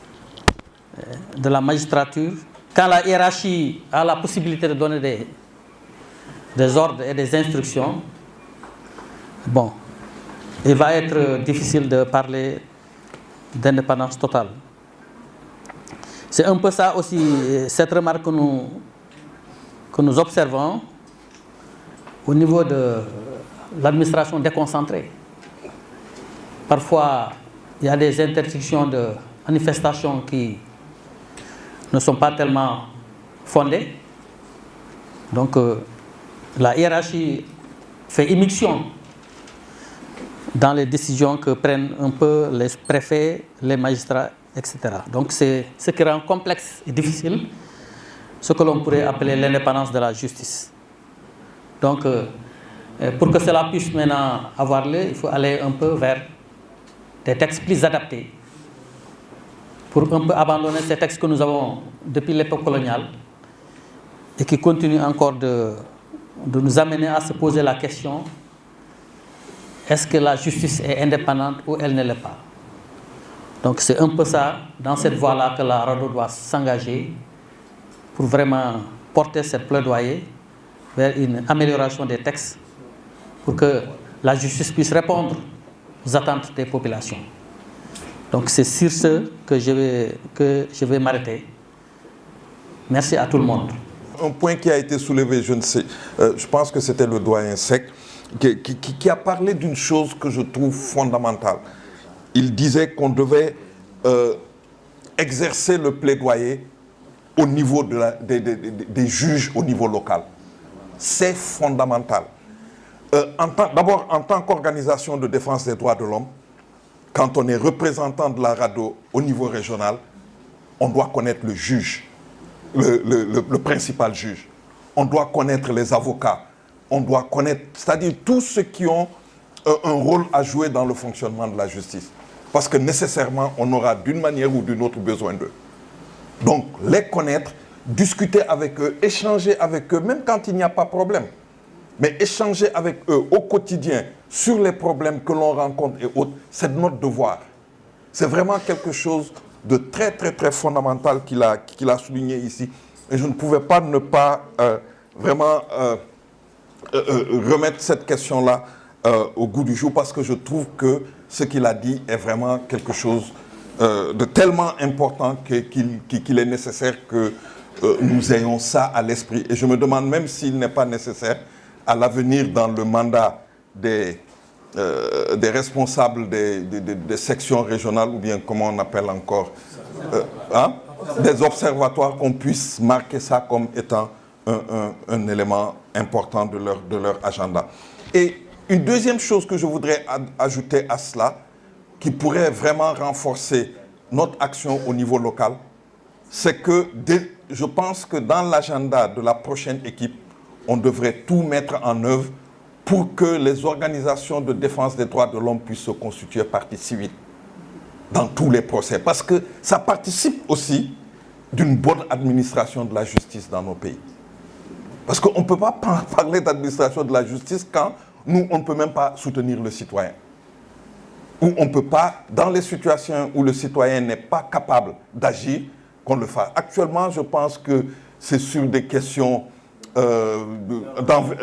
de la magistrature quand la hiérarchie a la possibilité de donner des ordres et des instructions. Bon, il va être difficile de parler d'indépendance totale. C'est un peu ça aussi, cette remarque que nous observons au niveau de l'administration déconcentrée. Parfois, il y a des interdictions de manifestations qui ne sont pas tellement fondées. Donc, la hiérarchie fait immixtion dans les décisions que prennent un peu les préfets, les magistrats, etc. Donc, c'est ce qui rend complexe et difficile ce que l'on pourrait appeler l'indépendance de la justice. Donc, pour que cela puisse maintenant avoir lieu, il faut aller un peu vers des textes plus adaptés pour un peu abandonner ces textes que nous avons depuis l'époque coloniale et qui continuent encore de nous amener à se poser la question: est-ce que la justice est indépendante ou elle ne l'est pas? Donc c'est un peu ça, dans cette voie-là, que la RADDHO doit s'engager pour vraiment porter cette plaidoyer vers une amélioration des textes pour que la justice puisse répondre aux attentes des populations. Donc c'est sur ce que je vais m'arrêter. Merci à tout le monde. Un point qui a été soulevé, je ne sais, je pense que c'était le doyen Seck, qui a parlé d'une chose que je trouve fondamentale. Il disait qu'on devait exercer le plaidoyer au niveau des juges au niveau local. C'est fondamental. D'abord, en tant qu'organisation de défense des droits de l'homme, quand on est représentant de la RADDHO au niveau régional, on doit connaître le juge, le principal juge. On doit connaître les avocats. On doit connaître, c'est-à-dire tous ceux qui ont un rôle à jouer dans le fonctionnement de la justice. Parce que nécessairement, on aura d'une manière ou d'une autre besoin d'eux. Donc, les connaître, discuter avec eux, échanger avec eux, même quand il n'y a pas de problème. Mais échanger avec eux au quotidien sur les problèmes que l'on rencontre et autres, c'est de notre devoir. C'est vraiment quelque chose de très, très, très fondamental qu'il a souligné ici. Et je ne pouvais pas ne pas vraiment remettre cette question-là au goût du jour parce que je trouve que ce qu'il a dit est vraiment quelque chose de tellement important qu'il est nécessaire que nous ayons ça à l'esprit. Et je me demande même s'il n'est pas nécessaire à l'avenir dans le mandat des responsables des sections régionales ou bien comment on appelle encore des observatoires, qu'on puisse marquer ça comme étant un élément important de leur agenda. Et une deuxième chose que je voudrais ajouter à cela, qui pourrait vraiment renforcer notre action au niveau local, c'est que je pense que dans l'agenda de la prochaine équipe, on devrait tout mettre en œuvre pour que les organisations de défense des droits de l'homme puissent se constituer partie civile dans tous les procès. Parce que ça participe aussi d'une bonne administration de la justice dans nos pays. Parce qu'on ne peut pas parler d'administration de la justice quand nous, on ne peut même pas soutenir le citoyen. Ou on ne peut pas, dans les situations où le citoyen n'est pas capable d'agir, qu'on le fasse. Actuellement, je pense que c'est sur des questions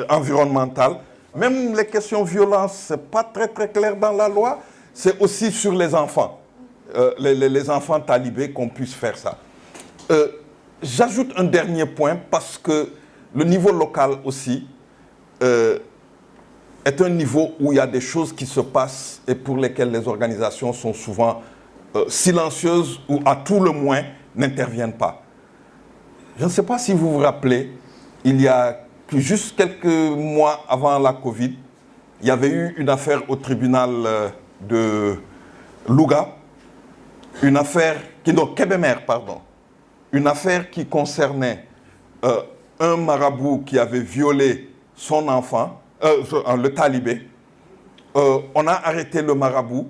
environnementales. Même les questions violence, ce n'est pas très très clair dans la loi. C'est aussi sur les enfants. Les enfants talibés qu'on puisse faire ça. J'ajoute un dernier point parce que le niveau local aussi est un niveau où il y a des choses qui se passent et pour lesquelles les organisations sont souvent silencieuses ou à tout le moins n'interviennent pas. Je ne sais pas si vous vous rappelez, il y a juste quelques mois avant la Covid, il y avait eu une affaire au tribunal de Louga, une affaire Kébémer, pardon, une affaire qui concernait un marabout qui avait violé son enfant, le talibé. On a arrêté le marabout.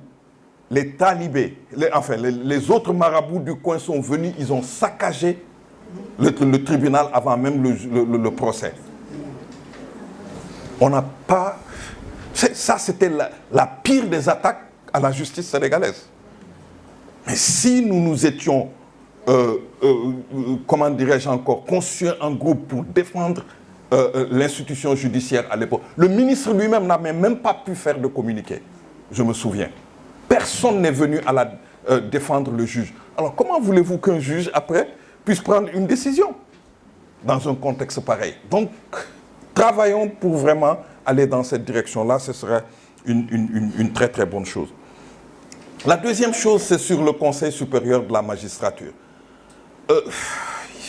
Les talibés, les autres marabouts du coin sont venus, ils ont saccagé le tribunal avant même le procès. On n'a pas... Ça, c'était la pire des attaques à la justice sénégalaise. Mais si nous étions, comment dirais-je encore, conçus en groupe pour défendre l'institution judiciaire à l'époque, le ministre lui-même n'avait même pas pu faire de communiqué, je me souviens. Personne n'est venu à défendre le juge. Alors comment voulez-vous qu'un juge, après, puisse prendre une décision dans un contexte pareil? Donc, travaillons pour vraiment aller dans cette direction-là, ce serait une très très bonne chose. La deuxième chose, c'est sur le Conseil supérieur de la magistrature.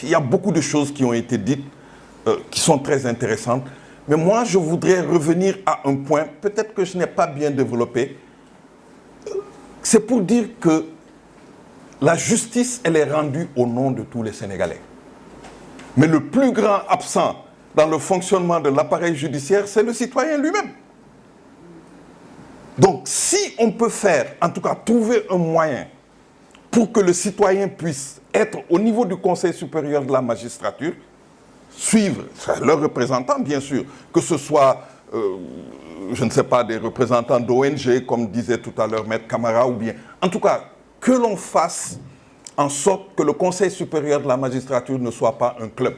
Il y a beaucoup de choses qui ont été dites, qui sont très intéressantes, mais moi je voudrais revenir à un point, peut-être que je n'ai pas bien développé. C'est pour dire que la justice, elle est rendue au nom de tous les Sénégalais. Mais le plus grand absent dans le fonctionnement de l'appareil judiciaire, c'est le citoyen lui-même. Donc, si on peut faire, en tout cas, trouver un moyen pour que le citoyen puisse être au niveau du Conseil supérieur de la magistrature, suivre leurs représentants, bien sûr, que ce soit, je ne sais pas, des représentants d'ONG, comme disait tout à l'heure Maître Camara, ou bien, en tout cas, que l'on fasse en sorte que le Conseil supérieur de la magistrature ne soit pas un club,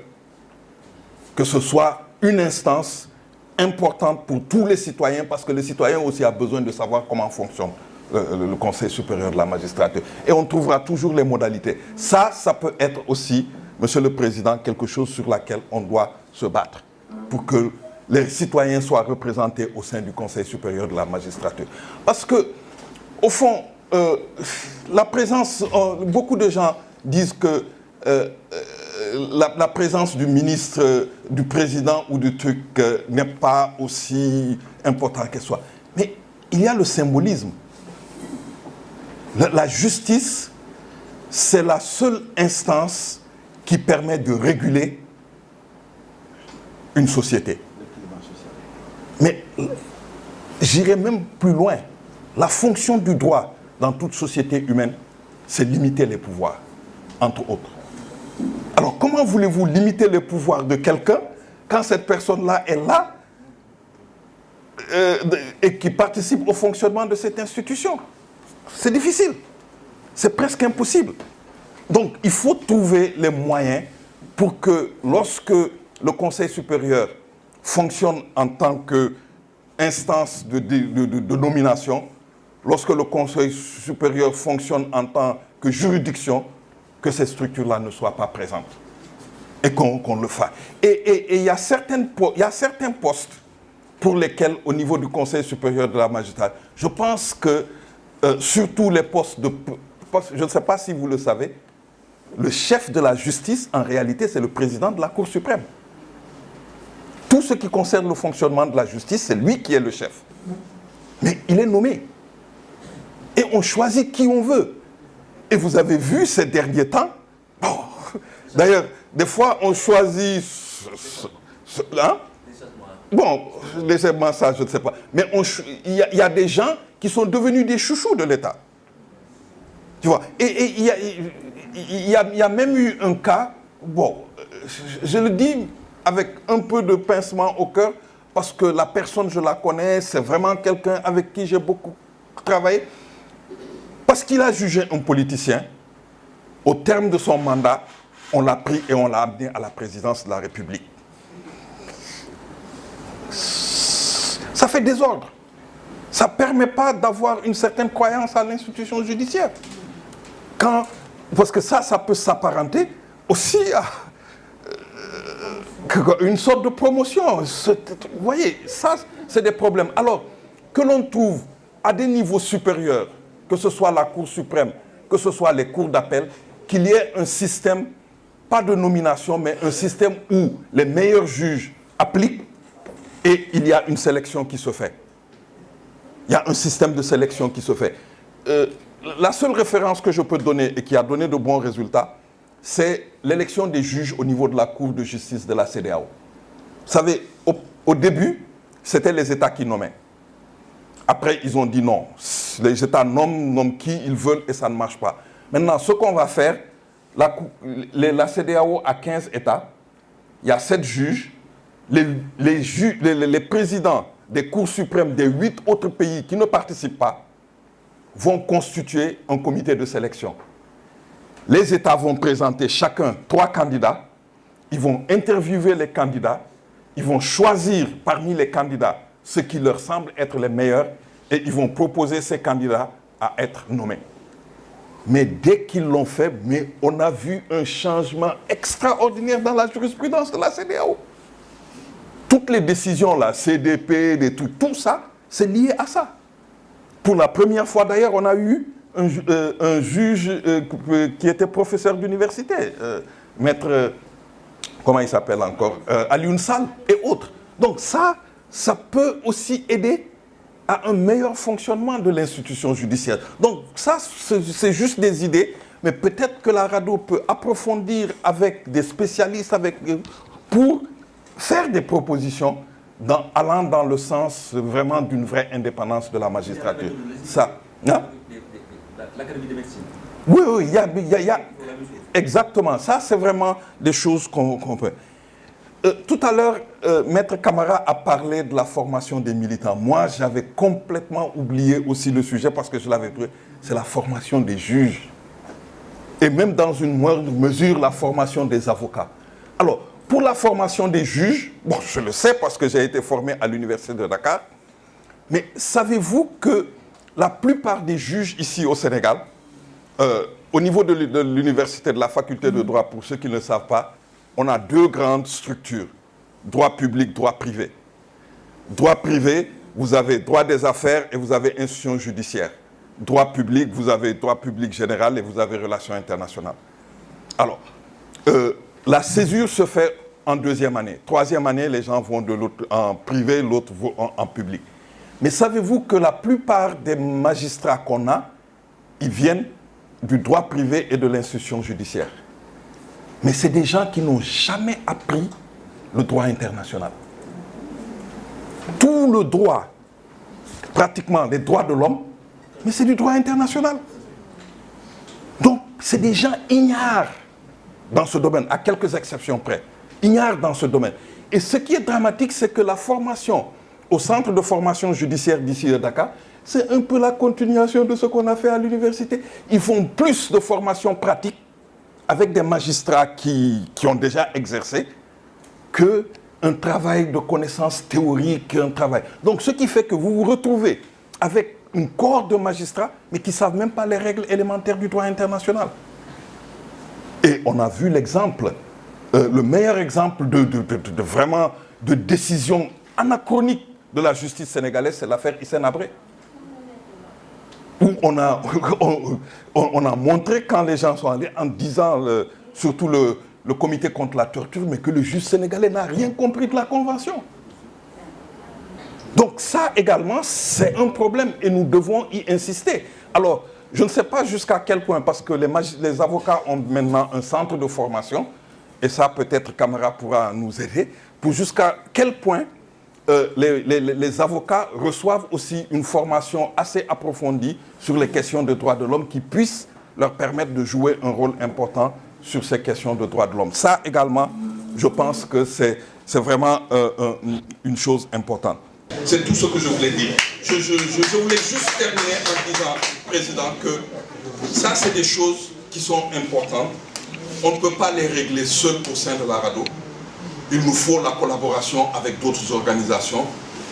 que ce soit une instance importante pour tous les citoyens, parce que le citoyen aussi a besoin de savoir comment fonctionne le Conseil supérieur de la magistrature. Et on trouvera toujours les modalités. Ça peut être aussi Monsieur le Président, quelque chose sur laquelle on doit se battre pour que les citoyens soient représentés au sein du Conseil supérieur de la magistrature. Parce que, au fond, la présence, beaucoup de gens disent que la présence du ministre, du président ou du truc n'est pas aussi importante qu'elle soit. Mais il y a le symbolisme. La justice, c'est la seule instance qui permet de réguler une société. Mais j'irai même plus loin. La fonction du droit dans toute société humaine, c'est limiter les pouvoirs, entre autres. Alors, comment voulez-vous limiter les pouvoirs de quelqu'un quand cette personne-là est là et qui participe au fonctionnement de cette institution? C'est difficile. C'est presque impossible. Donc, il faut trouver les moyens pour que lorsque le Conseil supérieur fonctionne en tant qu'instance de nomination, lorsque le Conseil supérieur fonctionne en tant que juridiction, que ces structures-là ne soient pas présentes et qu'on le fasse. Et il y a certains postes pour lesquels, au niveau du Conseil supérieur de la magistrature, je pense que, surtout les postes de... Je ne sais pas si vous le savez, le chef de la justice, en réalité, c'est le président de la Cour suprême. Tout ce qui concerne le fonctionnement de la justice, c'est lui qui est le chef. Mais il est nommé. Et on choisit qui on veut. Et vous avez vu ces derniers temps, bon, d'ailleurs, des fois, on choisit... Hein? Bon, laissez-moi ça, je ne sais pas. Mais il y a des gens qui sont devenus des chouchous de l'État. Tu vois, et il y a même eu un cas, bon, je le dis avec un peu de pincement au cœur, parce que la personne, je la connais, c'est vraiment quelqu'un avec qui j'ai beaucoup travaillé. Parce qu'il a jugé un politicien, au terme de son mandat, on l'a pris et on l'a amené à la présidence de la République. Ça fait désordre. Ça ne permet pas d'avoir une certaine croyance à l'institution judiciaire. Parce que ça peut s'apparenter aussi à une sorte de promotion. Vous voyez, ça, c'est des problèmes. Alors, que l'on trouve à des niveaux supérieurs, que ce soit la Cour suprême, que ce soit les cours d'appel, qu'il y ait un système, pas de nomination, mais un système où les meilleurs juges appliquent et il y a une sélection qui se fait. Il y a un système de sélection qui se fait. La seule référence que je peux donner et qui a donné de bons résultats, c'est l'élection des juges au niveau de la Cour de justice de la CEDEAO. Vous savez, au début, c'était les États qui nommaient. Après, ils ont dit non. Les États nomment qui ils veulent et ça ne marche pas. Maintenant, ce qu'on va faire, la CEDEAO a 15 États, il y a 7 juges, les présidents des cours suprêmes des 8 autres pays qui ne participent pas vont constituer un comité de sélection. Les États vont présenter chacun 3 candidats, ils vont interviewer les candidats, ils vont choisir parmi les candidats ceux qui leur semblent être les meilleurs et ils vont proposer ces candidats à être nommés. Mais dès qu'ils l'ont fait, on a vu un changement extraordinaire dans la jurisprudence de la CEDEAO. Toutes les décisions, la CDP, tout ça, c'est lié à ça. Pour la première fois d'ailleurs, on a eu un juge qui était professeur d'université, maître, comment il s'appelle encore, Alioune Sall et autres. Donc ça peut aussi aider à un meilleur fonctionnement de l'institution judiciaire. Donc ça, c'est juste des idées, mais peut-être que la RADDHO peut approfondir avec des spécialistes pour faire des propositions allant dans le sens vraiment d'une vraie indépendance de la magistrature. Ça, hein? L'Académie de médecine. Oui, il y a exactement. Ça, c'est vraiment des choses qu'on peut. Tout à l'heure, Maître Camara a parlé de la formation des militants. Moi, j'avais complètement oublié aussi le sujet parce que je l'avais pris. C'est la formation des juges. Et même dans une moindre mesure, la formation des avocats. Alors, pour la formation des juges, bon, je le sais parce que j'ai été formé à l'Université de Dakar, mais savez-vous que la plupart des juges ici au Sénégal, au niveau de l'université, de la faculté de droit, pour ceux qui ne le savent pas, on a 2 grandes structures, droit public, droit privé. Droit privé, vous avez droit des affaires et vous avez institution judiciaire. Droit public, vous avez droit public général et vous avez relations internationales. Alors, la césure se fait en 2e année. 3e année, les gens vont de l'autre en privé, l'autre vont en public. Mais savez-vous que la plupart des magistrats qu'on a, ils viennent du droit privé et de l'institution judiciaire. Mais c'est des gens qui n'ont jamais appris le droit international. Tout le droit, pratiquement les droits de l'homme, mais c'est du droit international. Donc, c'est des gens ignares dans ce domaine, à quelques exceptions près. Ignares dans ce domaine. Et ce qui est dramatique, c'est que la formation au centre de formation judiciaire d'ici de Dakar, c'est un peu la continuation de ce qu'on a fait à l'université. Ils font plus de formation pratique avec des magistrats qui ont déjà exercé qu'un travail de connaissances théoriques, un travail. Donc, ce qui fait que vous vous retrouvez avec une cohorte de magistrats, mais qui ne savent même pas les règles élémentaires du droit international. Et on a vu l'exemple, le meilleur exemple de décision anachronique de la justice sénégalaise, c'est l'affaire Hissène Habré. Où on a montré quand les gens sont allés en disant, surtout le comité contre la torture, mais que le juge sénégalais n'a rien compris de la convention. Donc ça également, c'est un problème et nous devons y insister. Alors, je ne sais pas jusqu'à quel point, parce que les avocats ont maintenant un centre de formation, et ça peut-être Camara pourra nous aider, pour jusqu'à quel point les avocats reçoivent aussi une formation assez approfondie sur les questions de droits de l'homme qui puisse leur permettre de jouer un rôle important sur ces questions de droits de l'homme. Ça également, je pense que c'est vraiment une chose importante. C'est tout ce que je voulais dire. Je voulais juste terminer en disant, Président, que ça, c'est des choses qui sont importantes. On ne peut pas les régler seul au sein de la RADDHO. Il nous faut la collaboration avec d'autres organisations.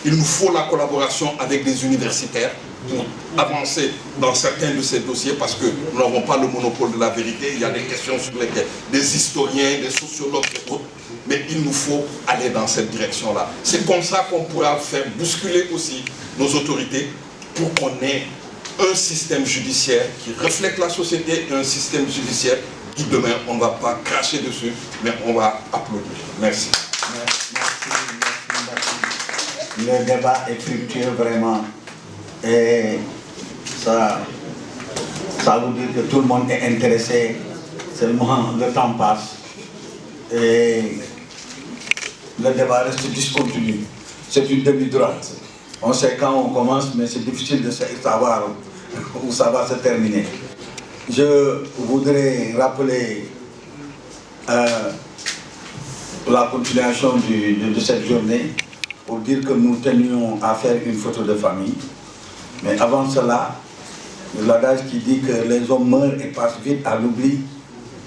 Il nous faut la collaboration avec des universitaires pour avancer dans certains de ces dossiers parce que nous n'avons pas le monopole de la vérité. Il y a des questions sur lesquelles des historiens, des sociologues et autres. Mais il nous faut aller dans cette direction-là. C'est comme ça qu'on pourra faire bousculer aussi nos autorités pour qu'on ait un système judiciaire qui reflète la société et un système judiciaire qui demain, on ne va pas cracher dessus, mais on va applaudir. Merci. Merci. Le débat est fructueux vraiment. Et ça veut dire que tout le monde est intéressé. Seulement, le temps passe. Et le débat reste discontinu. C'est une demi-droite. On sait quand on commence, mais c'est difficile de savoir où ça va se terminer. Je voudrais rappeler la continuation de cette journée pour dire que nous tenions à faire une photo de famille. Mais avant cela, l'adage qui dit que les hommes meurent et passent vite à l'oubli,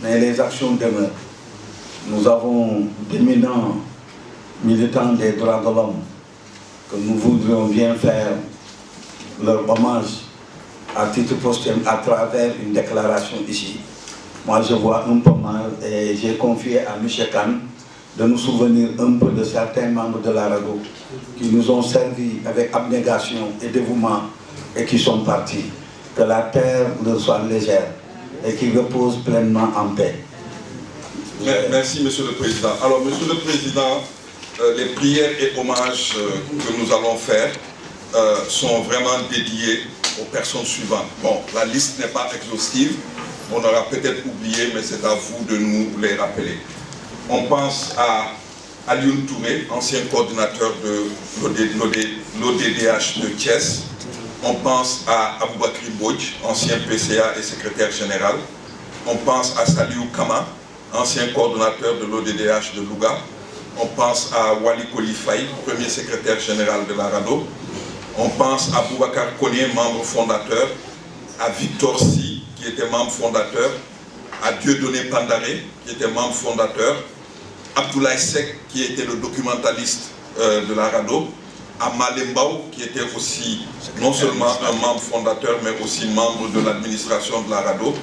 mais les actions demeurent. Nous avons d'éminents militants des droits de l'homme que nous voudrions bien faire leur hommage à titre posthume à travers une déclaration ici. Moi, je vois un peu mal et j'ai confié à M. Khan de nous souvenir un peu de certains membres de la RADDHO qui nous ont servi avec abnégation et dévouement et qui sont partis. Que la terre leur soit légère et qu'ils reposent pleinement en paix. Merci, Monsieur le Président. Alors, Monsieur le Président, les prières et hommages que nous allons faire sont vraiment dédiés aux personnes suivantes. Bon, la liste n'est pas exhaustive, on aura peut-être oublié, mais c'est à vous de nous les rappeler. On pense à Alioune Touré, ancien coordinateur de l'ODDH de Thiès. On pense à Aboubakri Bouch, ancien PCA et secrétaire général. On pense à Saliou Kama, ancien coordonnateur de l'ODDH de Louga. On pense à Wali Kolifaï, premier secrétaire général de la RADDHO. On pense à Boubacar Koné, membre fondateur, à Victor Si, qui était membre fondateur, à Dieudonné Pandaré, qui était membre fondateur, Abdoulaye Seck, qui était le documentaliste de la RADDHO, à Malembao, qui était aussi non seulement un membre fondateur, mais aussi membre de l'administration de la RADDHO,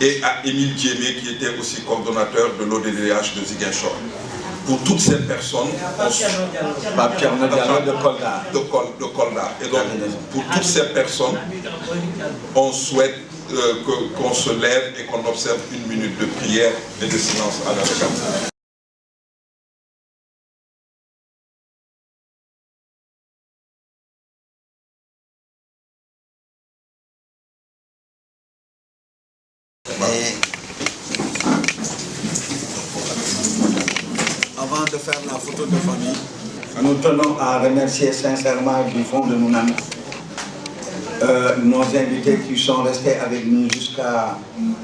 et à Émile Diémé, qui était aussi coordonnateur de l'ODDH de Ziguinchor. Pour toutes ces personnes, de Kolda. Et donc, pour toutes ces personnes, on souhaite qu'on se lève et qu'on observe une minute de prière et de silence à leur égard. Avant de faire la photo de famille, nous tenons à remercier sincèrement du fond de nos âmes nos invités qui sont restés avec nous jusqu'à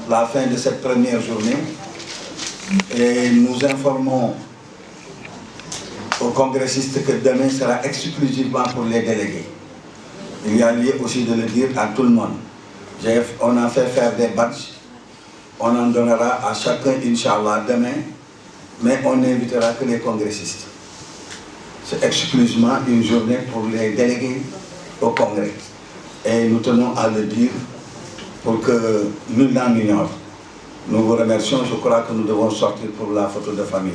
la fin de cette première journée. Et nous informons aux congressistes que demain sera exclusivement pour les délégués. Il y a lieu aussi de le dire à tout le monde. On a fait faire des badges. On en donnera à chacun, Inch'Allah, demain. Mais on n'invitera que les congressistes. C'est exclusivement une journée pour les délégués au Congrès. Et nous tenons à le dire pour que nul n'en ignore. Nous vous remercions. Je crois que nous devons sortir pour la photo de famille.